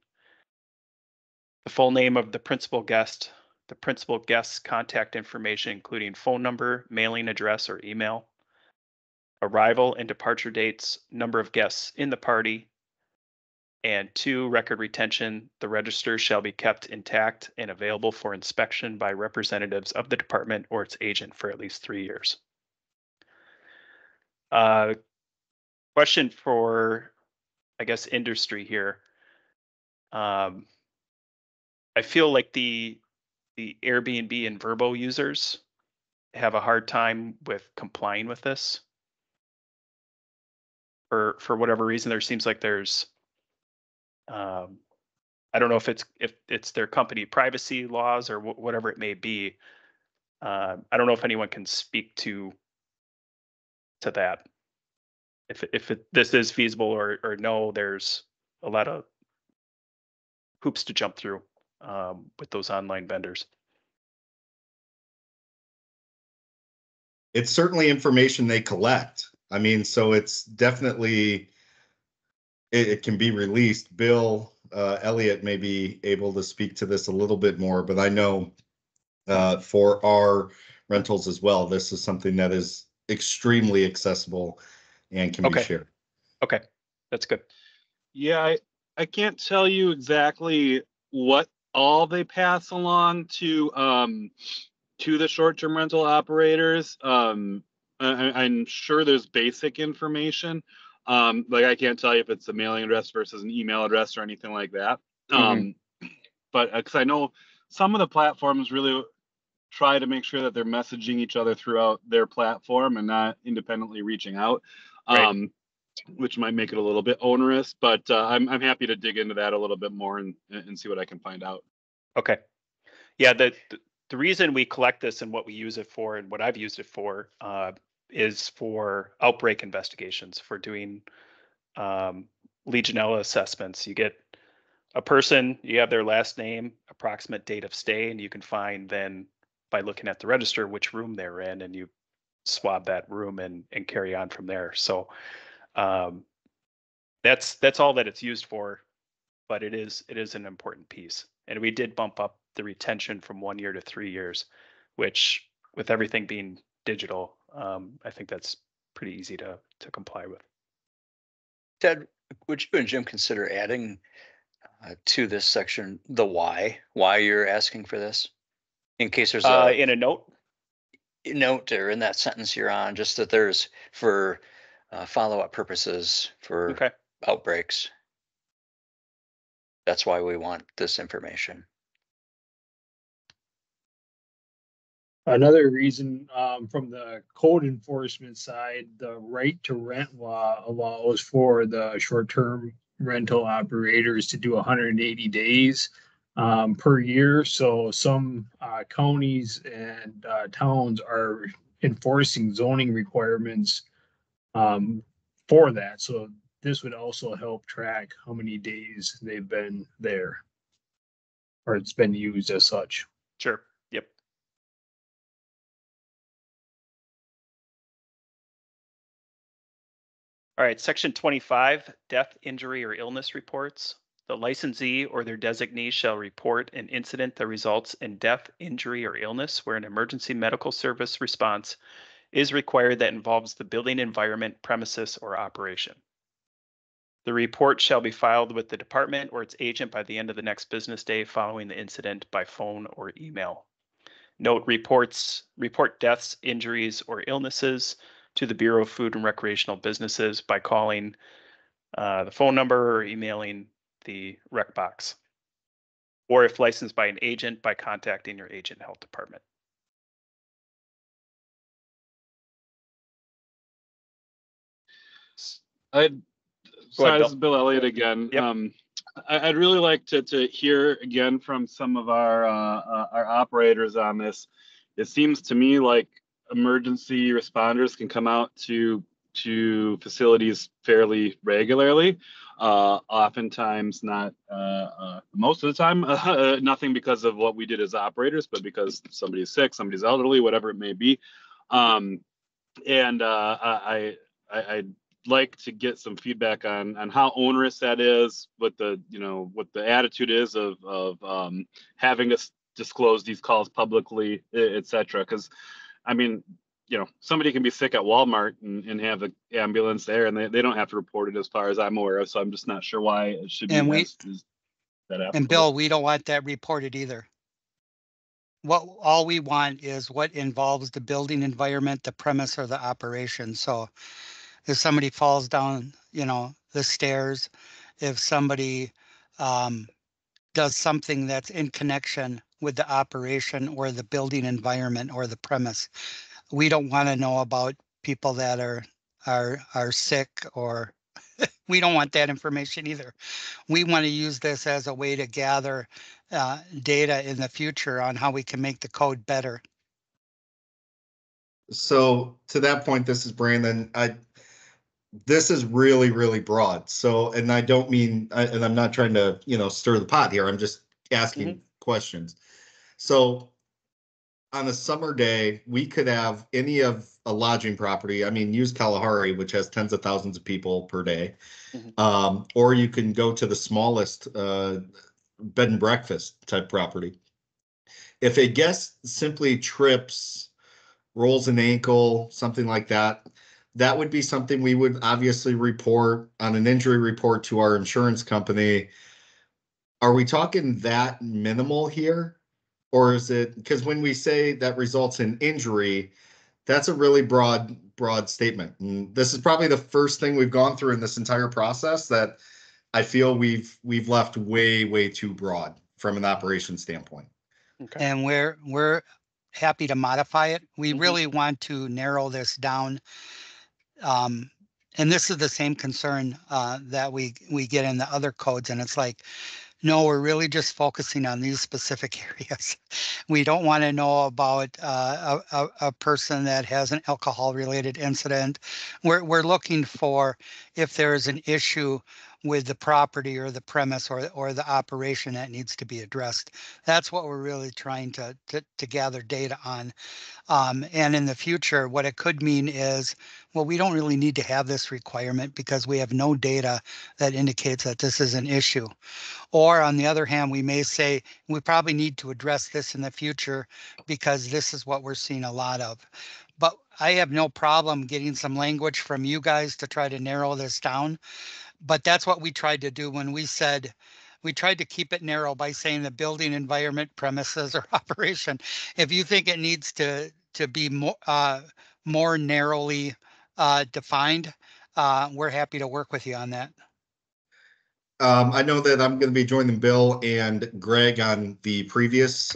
the full name of the principal guest, the principal guest's contact information, including phone number, mailing address, or email, arrival and departure dates, number of guests in the party, and 2, record retention. The register shall be kept intact and available for inspection by representatives of the department or its agent for at least 3 years. Question for, I guess, industry here. I feel like the Airbnb and Vrbo users have a hard time with complying with this. For whatever reason, there seems like there's, I don't know if it's their company privacy laws or whatever it may be. I don't know if anyone can speak to that. If this is feasible or no, there's a lot of hoops to jump through with those online vendors. It's certainly information they collect. I mean, so it's definitely, it can be released. Bill Elliot may be able to speak to this a little bit more, but I know for our rentals as well, this is something that is extremely accessible and can be Okay. shared. Okay, that's good. Yeah, I can't tell you exactly what all they pass along to the short-term rental operators. I'm sure there's basic information. Like I can't tell you if it's a mailing address versus an email address or anything like that. But because I know some of the platforms really try to make sure that they're messaging each other throughout their platform and not independently reaching out, Right. which might make it a little bit onerous. But I'm happy to dig into that a little bit more and see what I can find out. Okay. Yeah, the reason we collect this and what we use it for and what I've used it for is for outbreak investigations, for doing Legionella assessments. You get a person, you have their last name, approximate date of stay, and you can find then by looking at the register which room they're in, and you swab that room and carry on from there. So that's all that it's used for, but it is an important piece. And we did bump up the retention from 1 year to 3 years, which with everything being digital, I think that's pretty easy to comply with. Ted, would you and Jim consider adding to this section the why you're asking for this, in case there's a in a note? note or in that sentence you're on, just that there's for follow-up purposes for Okay. outbreaks. That's why we want this information. Another reason from the code enforcement side, the right to rent law allows for the short-term rental operators to do 180 days per year. So some counties and towns are enforcing zoning requirements for that. So this would also help track how many days they've been there, or it's been used as such. Sure. Yep. All right, section 25, death, injury, or illness reports. The licensee or their designee shall report an incident that results in death, injury, or illness where an emergency medical service response is required that involves the building environment, premises, or operation. The report shall be filed with the department or its agent by the end of the next business day following the incident by phone or email. Note report deaths, injuries, or illnesses to the Bureau of Food and Recreational Businesses by calling the phone number or emailing the rec box. Or if licensed by an agent, by contacting your agent health department. Sorry, this is Bill Elliott again. Yep. I'd really like to hear again from some of our operators on this. It seems to me like emergency responders can come out to facilities fairly regularly. Oftentimes, not most of the time, nothing because of what we did as operators, but because somebody's sick, somebody's elderly, whatever it may be. I'd like to get some feedback on how onerous that is, what the attitude is of having us disclose these calls publicly, etc. Because I mean, somebody can be sick at Walmart and have an ambulance there, and they don't have to report it, as far as I'm aware of. So I'm just not sure why it should be. And Bill, we don't want that reported either. All we want is what involves the building environment, the premise, or the operation. So if somebody falls down, the stairs, if somebody does something that's in connection with the operation or the building environment or the premise, we don't want to know about people that are sick, or we don't want that information either. We want to use this as a way to gather data in the future on how we can make the code better. So to that point, this is Brandon. This is really, really broad. So, and I don't mean, and I'm not trying to, stir the pot here. I'm just asking questions. So on a summer day, we could have any of a lodging property, I mean, use Kalahari, which has tens of thousands of people per day. Or you can go to the smallest bed and breakfast type property. If a guest simply trips, rolls an ankle, something like that, that would be something we would obviously report on an injury report to our insurance company. Are we talking that minimal here? Or is it, because when we say that results in injury, that's a really broad statement. And this is probably the first thing we've gone through in this entire process that I feel we've left way too broad from an operation standpoint. Okay. And we're happy to modify it. We really want to narrow this down. And this is the same concern that we get in the other codes. And it's like, no, we're really just focusing on these specific areas. We don't want to know about a person that has an alcohol-related incident. We're looking for if there is an issue with the property or the premise or the operation that needs to be addressed. That's what we're really trying to gather data on. And in the future, what it could mean is, well, we don't really need to have this requirement because we have no data that indicates that this is an issue. Or on the other hand, we may say we probably need to address this in the future because this is what we're seeing a lot of. But I have no problem getting some language from you guys to try to narrow this down. But that's what we tried to do when we said, we tried to keep it narrow by saying the building, environment, premises, or operation. If you think it needs to be more narrowly defined, we're happy to work with you on that. I know that I'm going to be joining Bill and Greg on the previous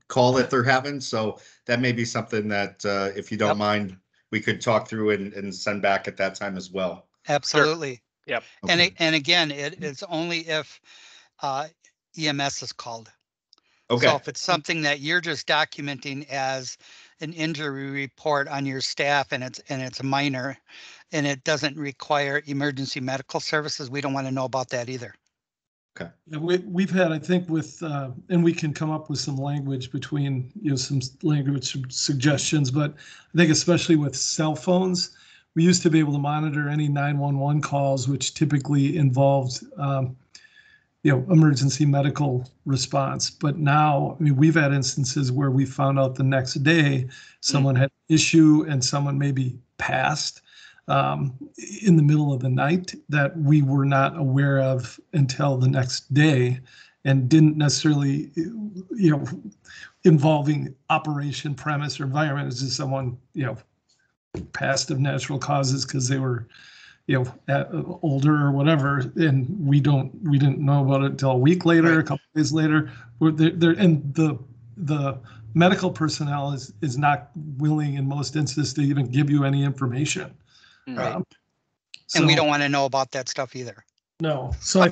call that they're having, so that may be something that, if you don't mind, we could talk through and send back at that time as well. Absolutely. Sure. Yep. Okay. And again, it's only if EMS is called. Okay. So if it's something that you're just documenting as an injury report on your staff and it's minor and it doesn't require emergency medical services, we don't want to know about that either. Okay. And we've had, I think, with and we can come up with some language between, some language suggestions, but I think especially with cell phones, we used to be able to monitor any 911 calls, which typically involved emergency medical response. But now, I mean, we've had instances where we found out the next day someone had an issue and someone maybe passed in the middle of the night that we were not aware of until the next day, and didn't necessarily, involving operation, premise, or environment. It's just someone, passed of natural causes because they were older or whatever, and we didn't know about it until a week later, right. A couple days later. And the medical personnel is not willing in most instances to even give you any information. Right. And we don't want to know about that stuff either. No. So I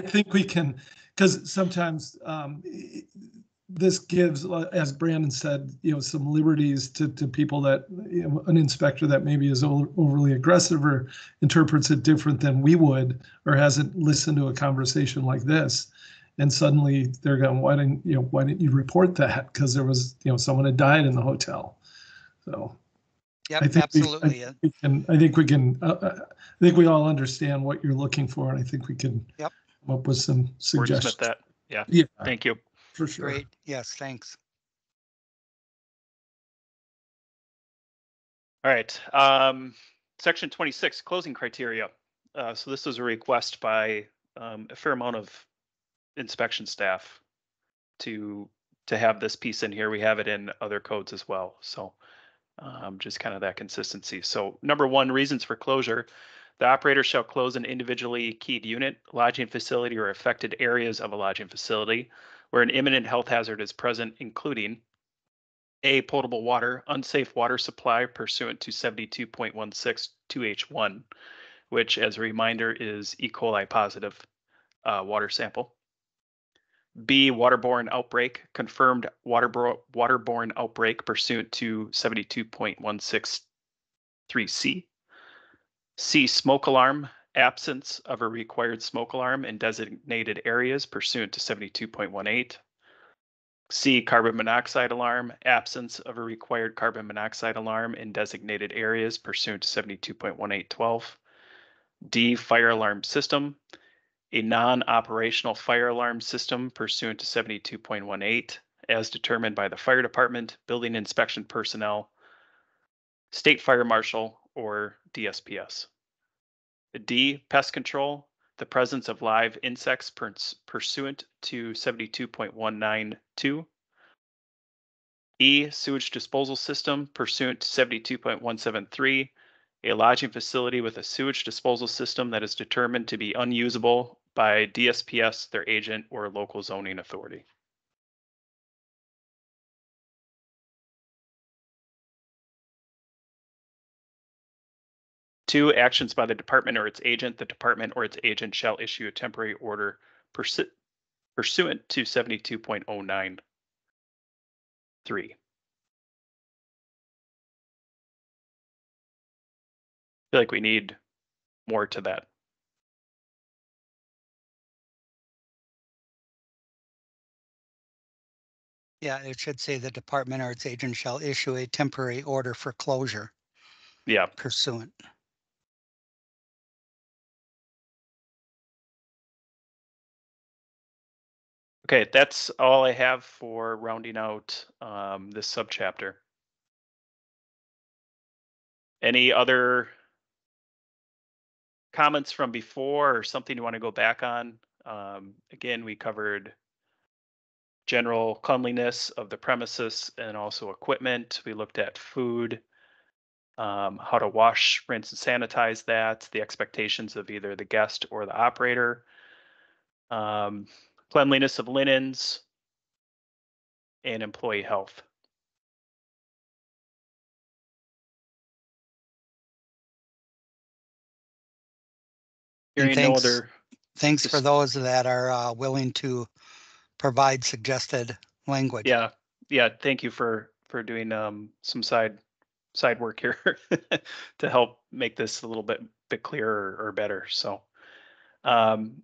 think we can, because sometimes this gives, as Brandon said, some liberties to people that, an inspector that maybe is overly aggressive or interprets it different than we would, or hasn't listened to a conversation like this. And suddenly they're going, why didn't you report that? Because there was, someone had died in the hotel. So yep, I think absolutely. I think we all understand what you're looking for, and I think we can come up with some suggestions. Wordsmith that. Yeah. Yeah. Thank you. For sure. Great. Yes, thanks. All right. Section 26, closing criteria. So this was a request by a fair amount of inspection staff to have this piece in here. We have it in other codes as well. So just kind of that consistency. So number 1, reasons for closure. The operator shall close an individually keyed unit, lodging facility, or affected areas of a lodging facility where an imminent health hazard is present, including A, potable water, unsafe water supply pursuant to 72.16 2H1, which, as a reminder, is E. coli positive water sample. B, waterborne outbreak, confirmed waterborne outbreak pursuant to 72.163C. C, smoke alarm, absence of a required smoke alarm in designated areas pursuant to 72.18. C, carbon monoxide alarm, absence of a required carbon monoxide alarm in designated areas pursuant to 72.1812. D, fire alarm system, a non-operational fire alarm system pursuant to 72.18 as determined by the fire department, building inspection personnel, state fire marshal, or DSPS. D, pest control, the presence of live insects pursuant to 72.192. E, sewage disposal system pursuant to 72.173, a lodging facility with a sewage disposal system that is determined to be unusable by DSPS, their agent, or local zoning authority. Two, actions by the department or its agent. The department or its agent shall issue a temporary order pursuant to 72.093. I feel like we need more to that. Yeah, it should say the department or its agent shall issue a temporary order for closure. Yeah. Pursuant. Okay, that's all I have for rounding out this subchapter. Any other comments from before or something you want to go back on? Again, we covered general cleanliness of the premises and also equipment. We looked at food, how to wash, rinse, and sanitize that, the expectations of either the guest or the operator, cleanliness of linens, and employee health. Hearing no other. Thanks for those that are willing to provide suggested language. Yeah, yeah. Thank you for doing some side work here to help make this a little bit clearer or better. So,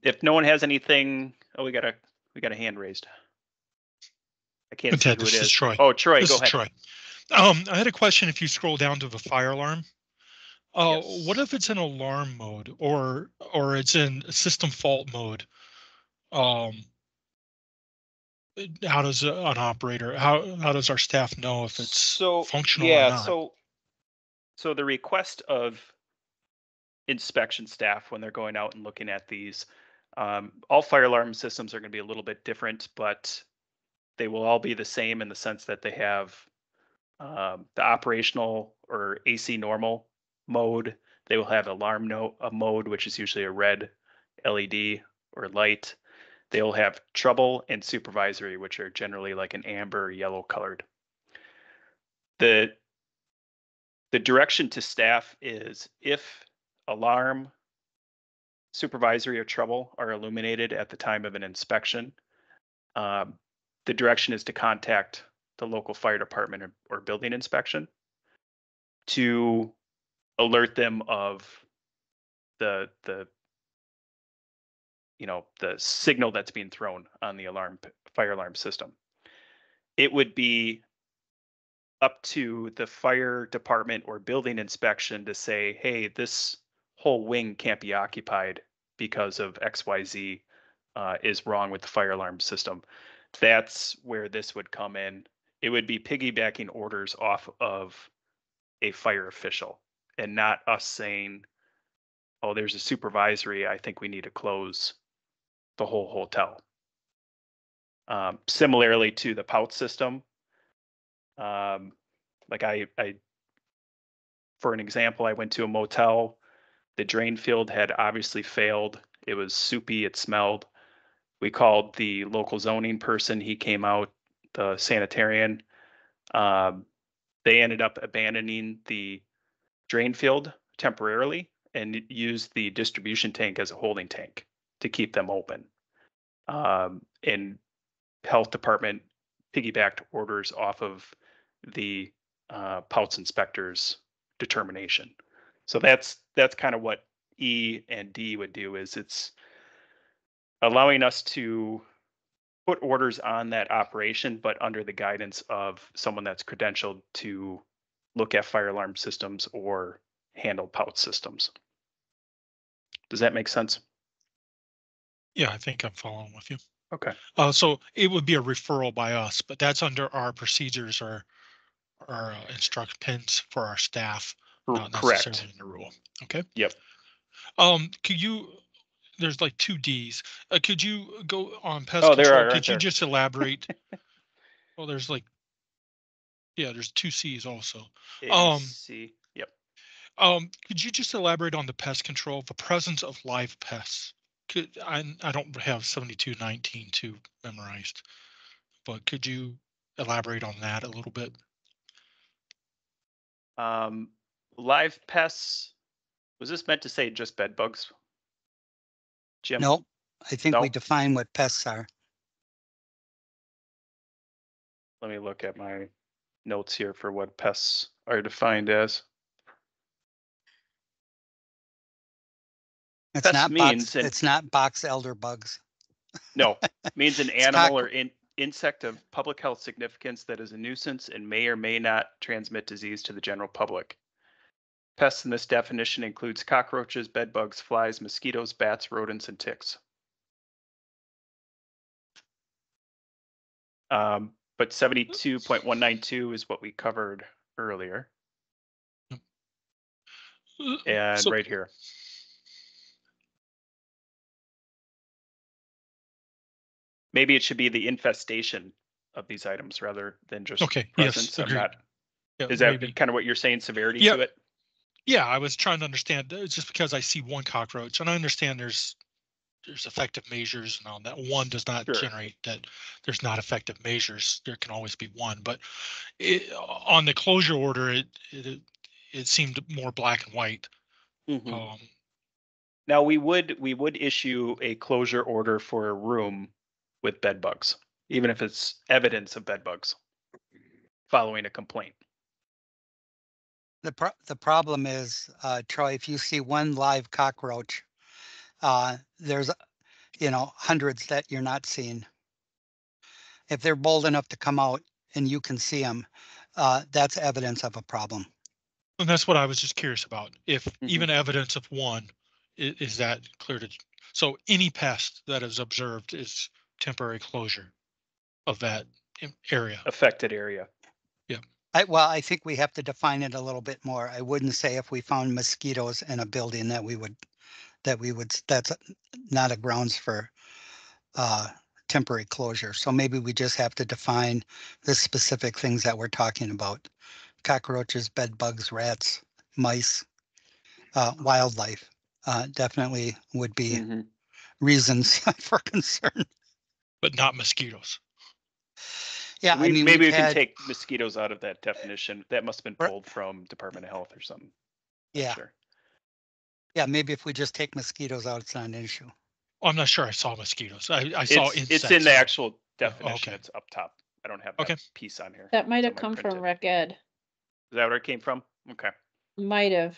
if no one has anything, oh, we got a hand raised. I can't see who it is. Troy. Oh, Troy, this go is ahead. Troy. I had a question. If you scroll down to the fire alarm, Yes. what if it's in alarm mode or it's in system fault mode? How does an operator, how does our staff know if it's functional or not? So the request of inspection staff when they're going out and looking at these, all fire alarm systems are going to be a little bit different, but they will all be the same in the sense that they have the operational or AC normal mode. They will have alarm mode, which is usually a red LED or light. They will have trouble and supervisory, which are generally like an amber or yellow colored. The direction to staff is if alarm, supervisory, or trouble are illuminated at the time of an inspection, the direction is to contact the local fire department or building inspection to alert them of the signal that's being thrown on the fire alarm system. It would be up to the fire department or building inspection to say, hey, this whole wing can't be occupied because of XYZ is wrong with the fire alarm system. That's where this would come in. It would be piggybacking orders off of a fire official and not us saying, oh, there's a supervisory, I think we need to close the whole hotel. Similarly to the POUT system, like I, for an example, I went to a motel. The drain field had obviously failed. It was soupy. It smelled. We called the local zoning person. He came out, the sanitarian. They ended up abandoning the drain field temporarily and used the distribution tank as a holding tank to keep them open. And health department piggybacked orders off of the POUTS inspector's determination. So that's kind of what E and D would do, is it's allowing us to put orders on that operation, but under the guidance of someone that's credentialed to look at fire alarm systems or handle pout systems. Does that make sense? Yeah, I think I'm following with you. Okay. So it would be a referral by us, but that's under our procedures or our instruction pins for our staff, not necessarily Correct. in the rule. Okay. Yep. Could you? There's like 2 Ds. Could you go on pest Oh, there control? are, aren't Could you there? just elaborate? Well, there's like, yeah, there's 2 Cs also. ABC. Yep. Could you just elaborate on the pest control, the presence of live pests? I don't have 7219 memorized, but could you elaborate on that a little bit? Live pests. Was this meant to say just bed bugs? Jim? Nope, I think we No? define what pests are. Let me look at my notes here for what pests are defined as. It's Pest not means box, it's not box elder bugs. No, means an It's animal or insect of public health significance that is a nuisance and may or may not transmit disease to the general public. Pests in this definition includes cockroaches, bed bugs, flies, mosquitoes, bats, rodents, and ticks. But 72.192 is what we covered earlier. And So- right here. Maybe it should be the infestation of these items rather than just Okay, presence. yes, I'm agreed. not. Yeah, Is that maybe. kind of what you're saying? Severity Yeah. to it? Yeah, I was trying to understand. It's just because I see one cockroach, and I understand there's effective measures and all that. One does not Sure. generate that there's not effective measures. There can always be one, but on the closure order, it seemed more black and white. Mhm. Now we would issue a closure order for a room with bed bugs, even if it's evidence of bed bugs following a complaint. The problem is, Troy, if you see one live cockroach, there's, hundreds that you're not seeing. If they're bold enough to come out and you can see them, that's evidence of a problem. And that's what I was just curious about. If Mhm. even evidence of one, is that clear to? So any pest that is observed is temporary closure of that area. Affected area. I think we have to define it a little bit more. I wouldn't say if we found mosquitoes in a building that's not a grounds for temporary closure. So maybe we just have to define the specific things that we're talking about. Cockroaches, bed bugs, rats, mice, wildlife, definitely would be Mhm. reasons for concern. But not mosquitoes. Yeah, I mean, maybe we we've can had, take mosquitoes out of that definition. That must have been pulled from Department of Health or something. Not yeah, sure. yeah, maybe if we just take mosquitoes out, it's not an issue. I'm not sure I saw mosquitoes. I saw insects. It's in the actual Yeah, definition. okay. It's up top. I don't have Okay. that piece on here. That might It's have on my come from printed. Rec Ed. Is that where it came from? Okay. Might have.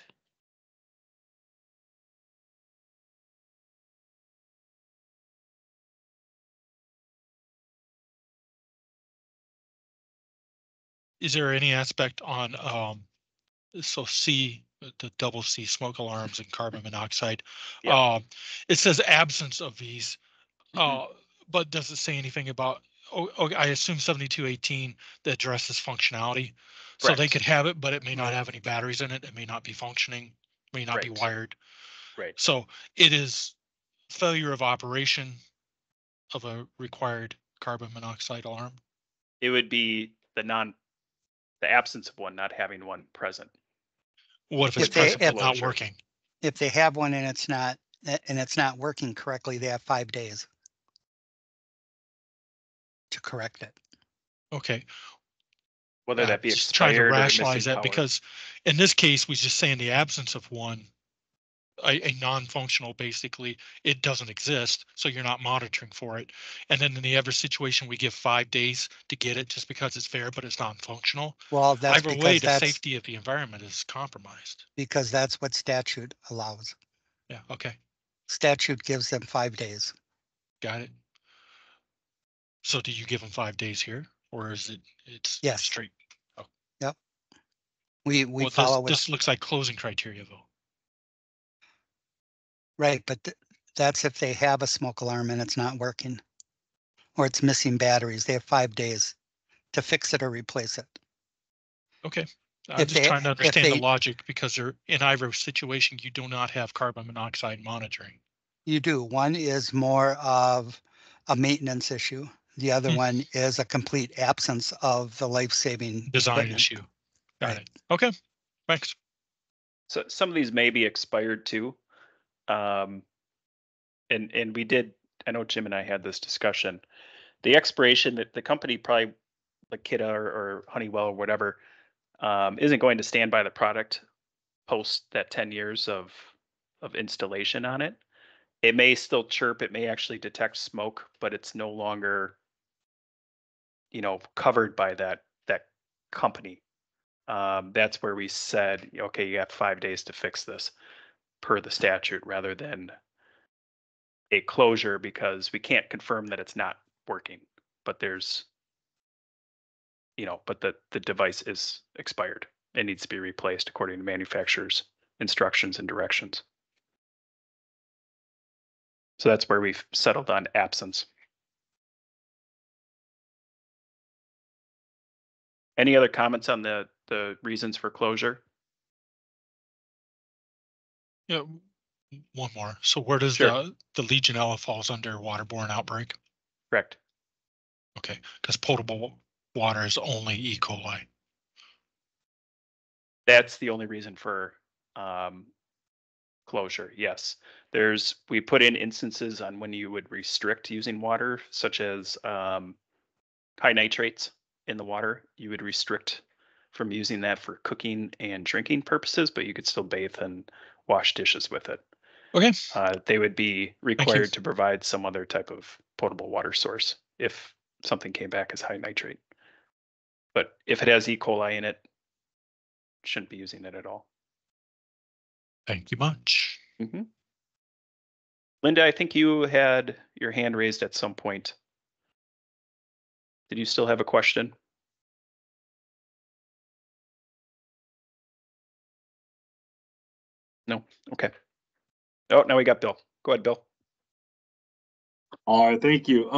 Is there any aspect on so C, the double C, smoke alarms and carbon monoxide? Yeah. It says absence of these, Mhm. but does it say anything about? Oh, I assume 7218 that addresses functionality. So they Correct. could have it, but it may not have any batteries in it. It may not be functioning, may not be Right. wired. Right. So it is failure of operation of a required carbon monoxide alarm. It would be the absence of one, not having one present. What if it's If they- present but not Closure. working? If they have one and it's not working correctly, they have 5 days to correct it. Okay. Whether that be Just trying to expired or rationalize missing that power. because in this case, we just say in the absence of one, a non-functional, basically, it doesn't exist. So you're not monitoring for it. And then in the other situation, we give 5 days to get it just because it's there, but it's non-functional. Well, that's Either way, because the safety of the environment is compromised. because that's what statute allows. Yeah. Okay. Statute gives them 5 days. Got it. So do you give them 5 days here, or is it's Yes. straight? Oh. Yep. We Well, follow this looks like closing criteria though. right, but that's if they have a smoke alarm and it's not working, or it's missing batteries. They have 5 days to fix it or replace it. Okay. I'm If just they trying to if understand the they logic, because they're in either situation, you do not have carbon monoxide monitoring. you do, one is more of a maintenance issue. The other Hmm. one is a complete absence of the life-saving Design equipment. issue. Got Right. it. Okay. Thanks. So some of these may be expired too. Um, and we did, I know Jim and I had this discussion. The expiration that the company probably like Kidda or Honeywell or whatever isn't going to stand by the product post that 10 years of installation on it. It may still chirp, it may actually detect smoke, but it's no longer, covered by that company. That's where we said, okay, you have 5 days to fix this per the statute, rather than a closure because we can't confirm that it's not working. But there's, but the device is expired. It needs to be replaced according to manufacturer's instructions and directions. So that's where we've settled on absence. Any other comments on the reasons for closure? Yeah. One more. So where does Sure. the Legionella falls under waterborne outbreak? Correct. Okay, because potable water is only E. coli. That's the only reason for closure. Yes, we put in instances on when you would restrict using water, such as high nitrates in the water. You would restrict from using that for cooking and drinking purposes, but you could still bathe and wash dishes with it. Okay. They would be required to provide some other type of potable water source if something came back as high nitrate. But if it has E. coli in it, shouldn't be using it at all. Thank you much. Mm-hmm. Linda, I think you had your hand raised at some point. Did you still have a question? No? Okay. Oh, now we got Bill. Go ahead, Bill. All right, thank you.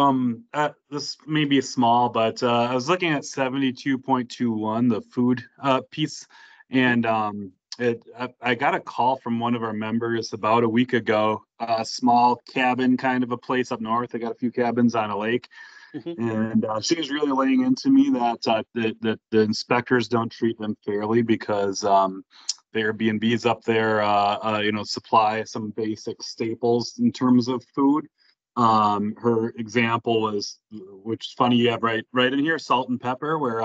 This may be small, but I was looking at 72.21, the food piece, and I got a call from one of our members about a week ago. A small cabin, kind of a place up north. They got a few cabins on a lake, and she was really laying into me that the inspectors don't treat them fairly because the Airbnbs up there, supply some basic staples in terms of food. Her example was, which is funny, you have right in here, salt and pepper, where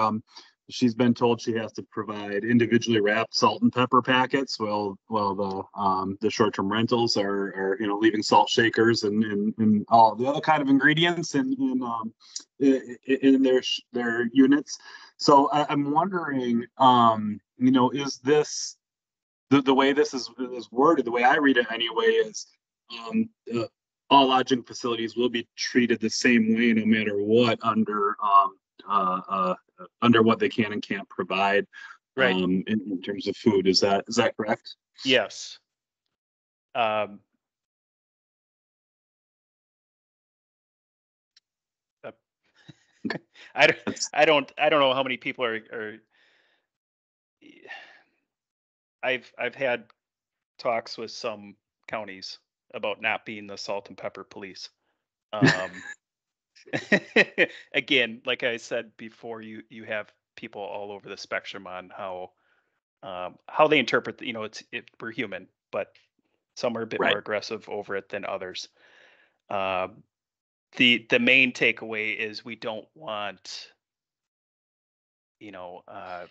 she's been told she has to provide individually wrapped salt and pepper packets. Well, the short-term rentals are leaving salt shakers and all the other kind of ingredients in their units. So I'm wondering, is this the way this is worded? The way I read it anyway is. All lodging facilities will be treated the same way no matter what under what they can and can't provide, right. In terms of food. Is that correct? Yes. I don't know how many people are. I've had talks with some counties about not being the salt and pepper police. Again, like I said before, you have people all over the spectrum on how they interpret. We're human, but some are a bit more aggressive over it than others. The main takeaway is we don't want a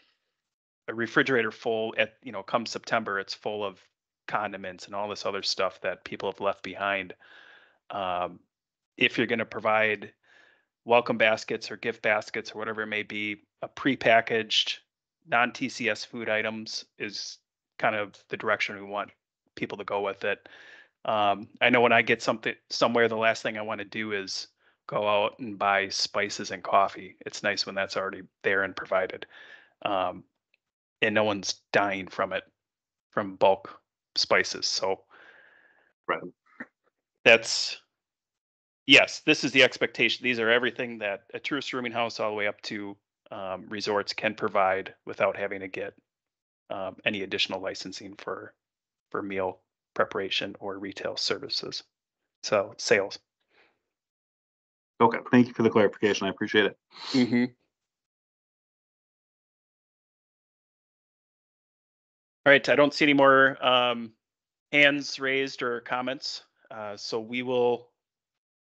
refrigerator full at come September, it's full of condiments and all this other stuff that people have left behind. If you're going to provide welcome baskets or gift baskets or whatever it may be, a prepackaged non-TCS food items is kind of the direction we want people to go with it. I know when I get somewhere, the last thing I want to do is go out and buy spices and coffee. It's nice when that's already there and provided. And no one's dying from it, from bulk spices. So Right. that's, yes, this is the expectation. These are everything that a tourist rooming house all the way up to resorts can provide without having to get any additional licensing for meal preparation or retail services. So sales. Okay, thank you for the clarification. I appreciate it. Mm-hmm. All right, I don't see any more hands raised or comments. So we will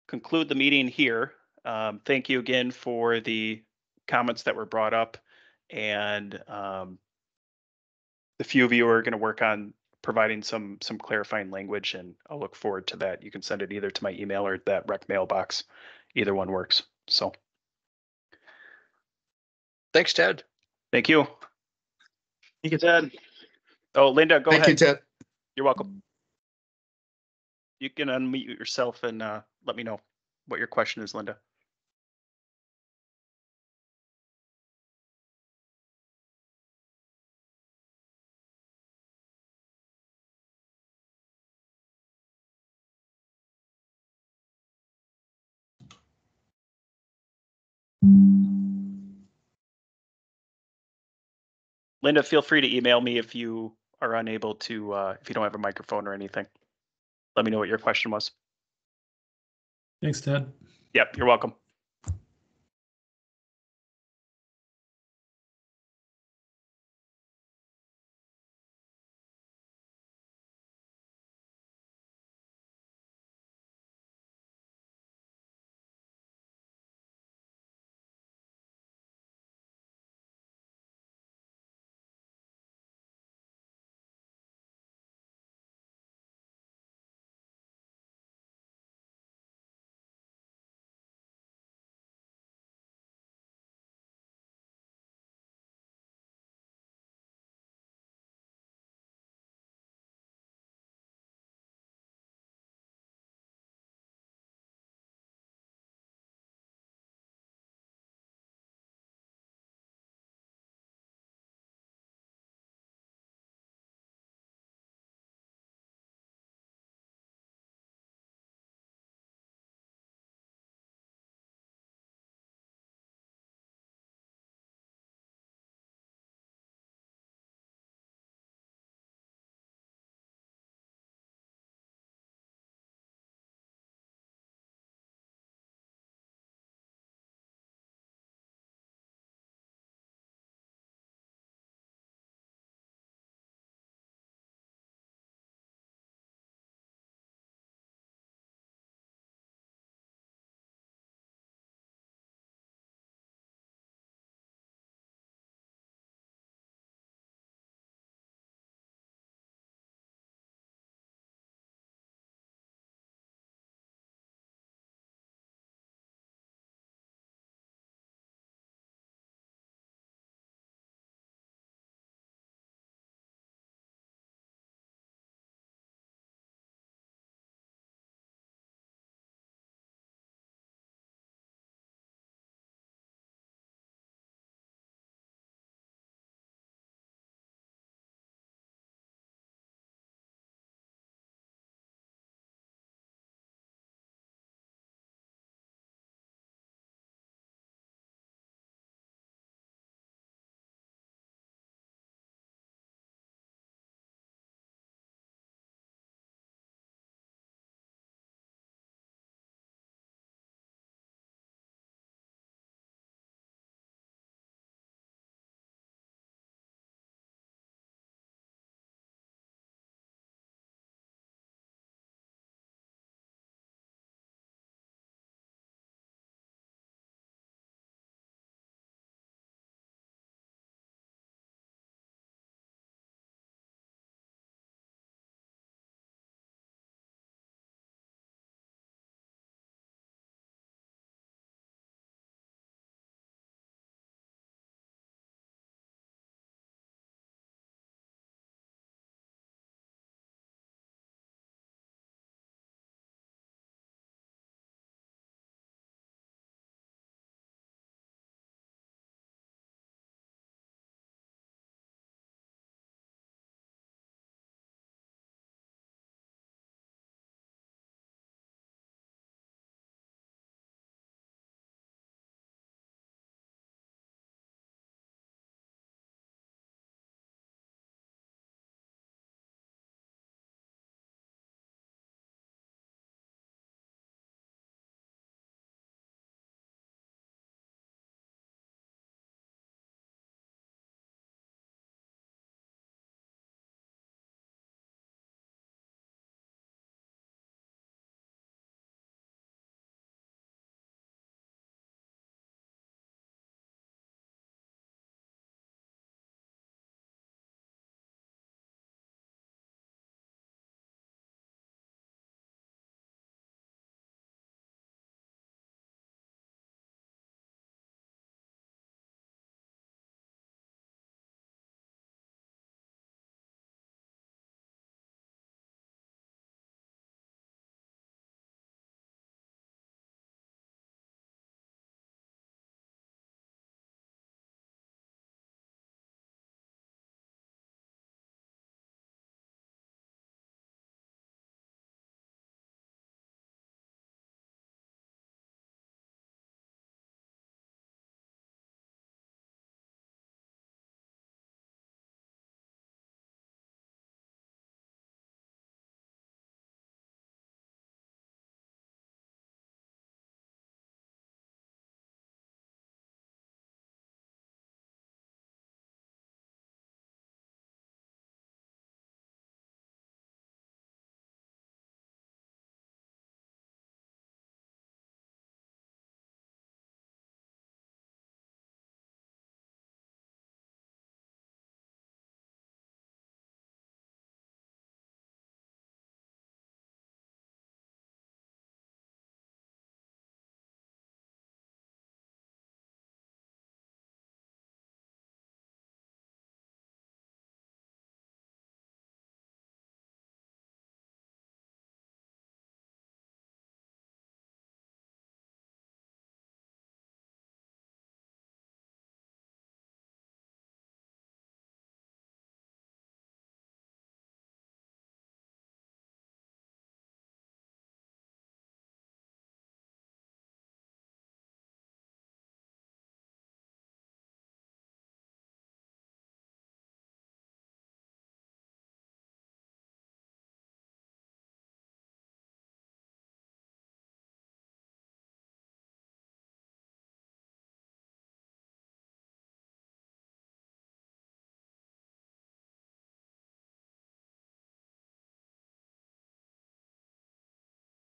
conclude the meeting here. Thank you again for the comments that were brought up, and the few of you are going to work on providing some clarifying language, and I'll look forward to that. You can send it either to my email or that rec mailbox. Either one works. So Thanks, Ted. thank you. Thank you, Ted. Oh, Linda, go ahead. Thank you, Ted. You're welcome. You can unmute yourself and let me know what your question is, Linda. Linda, feel free to email me if you are unable to, if you don't have a microphone or anything. Let me know what your question was. Thanks, Ted. Yep, you're welcome.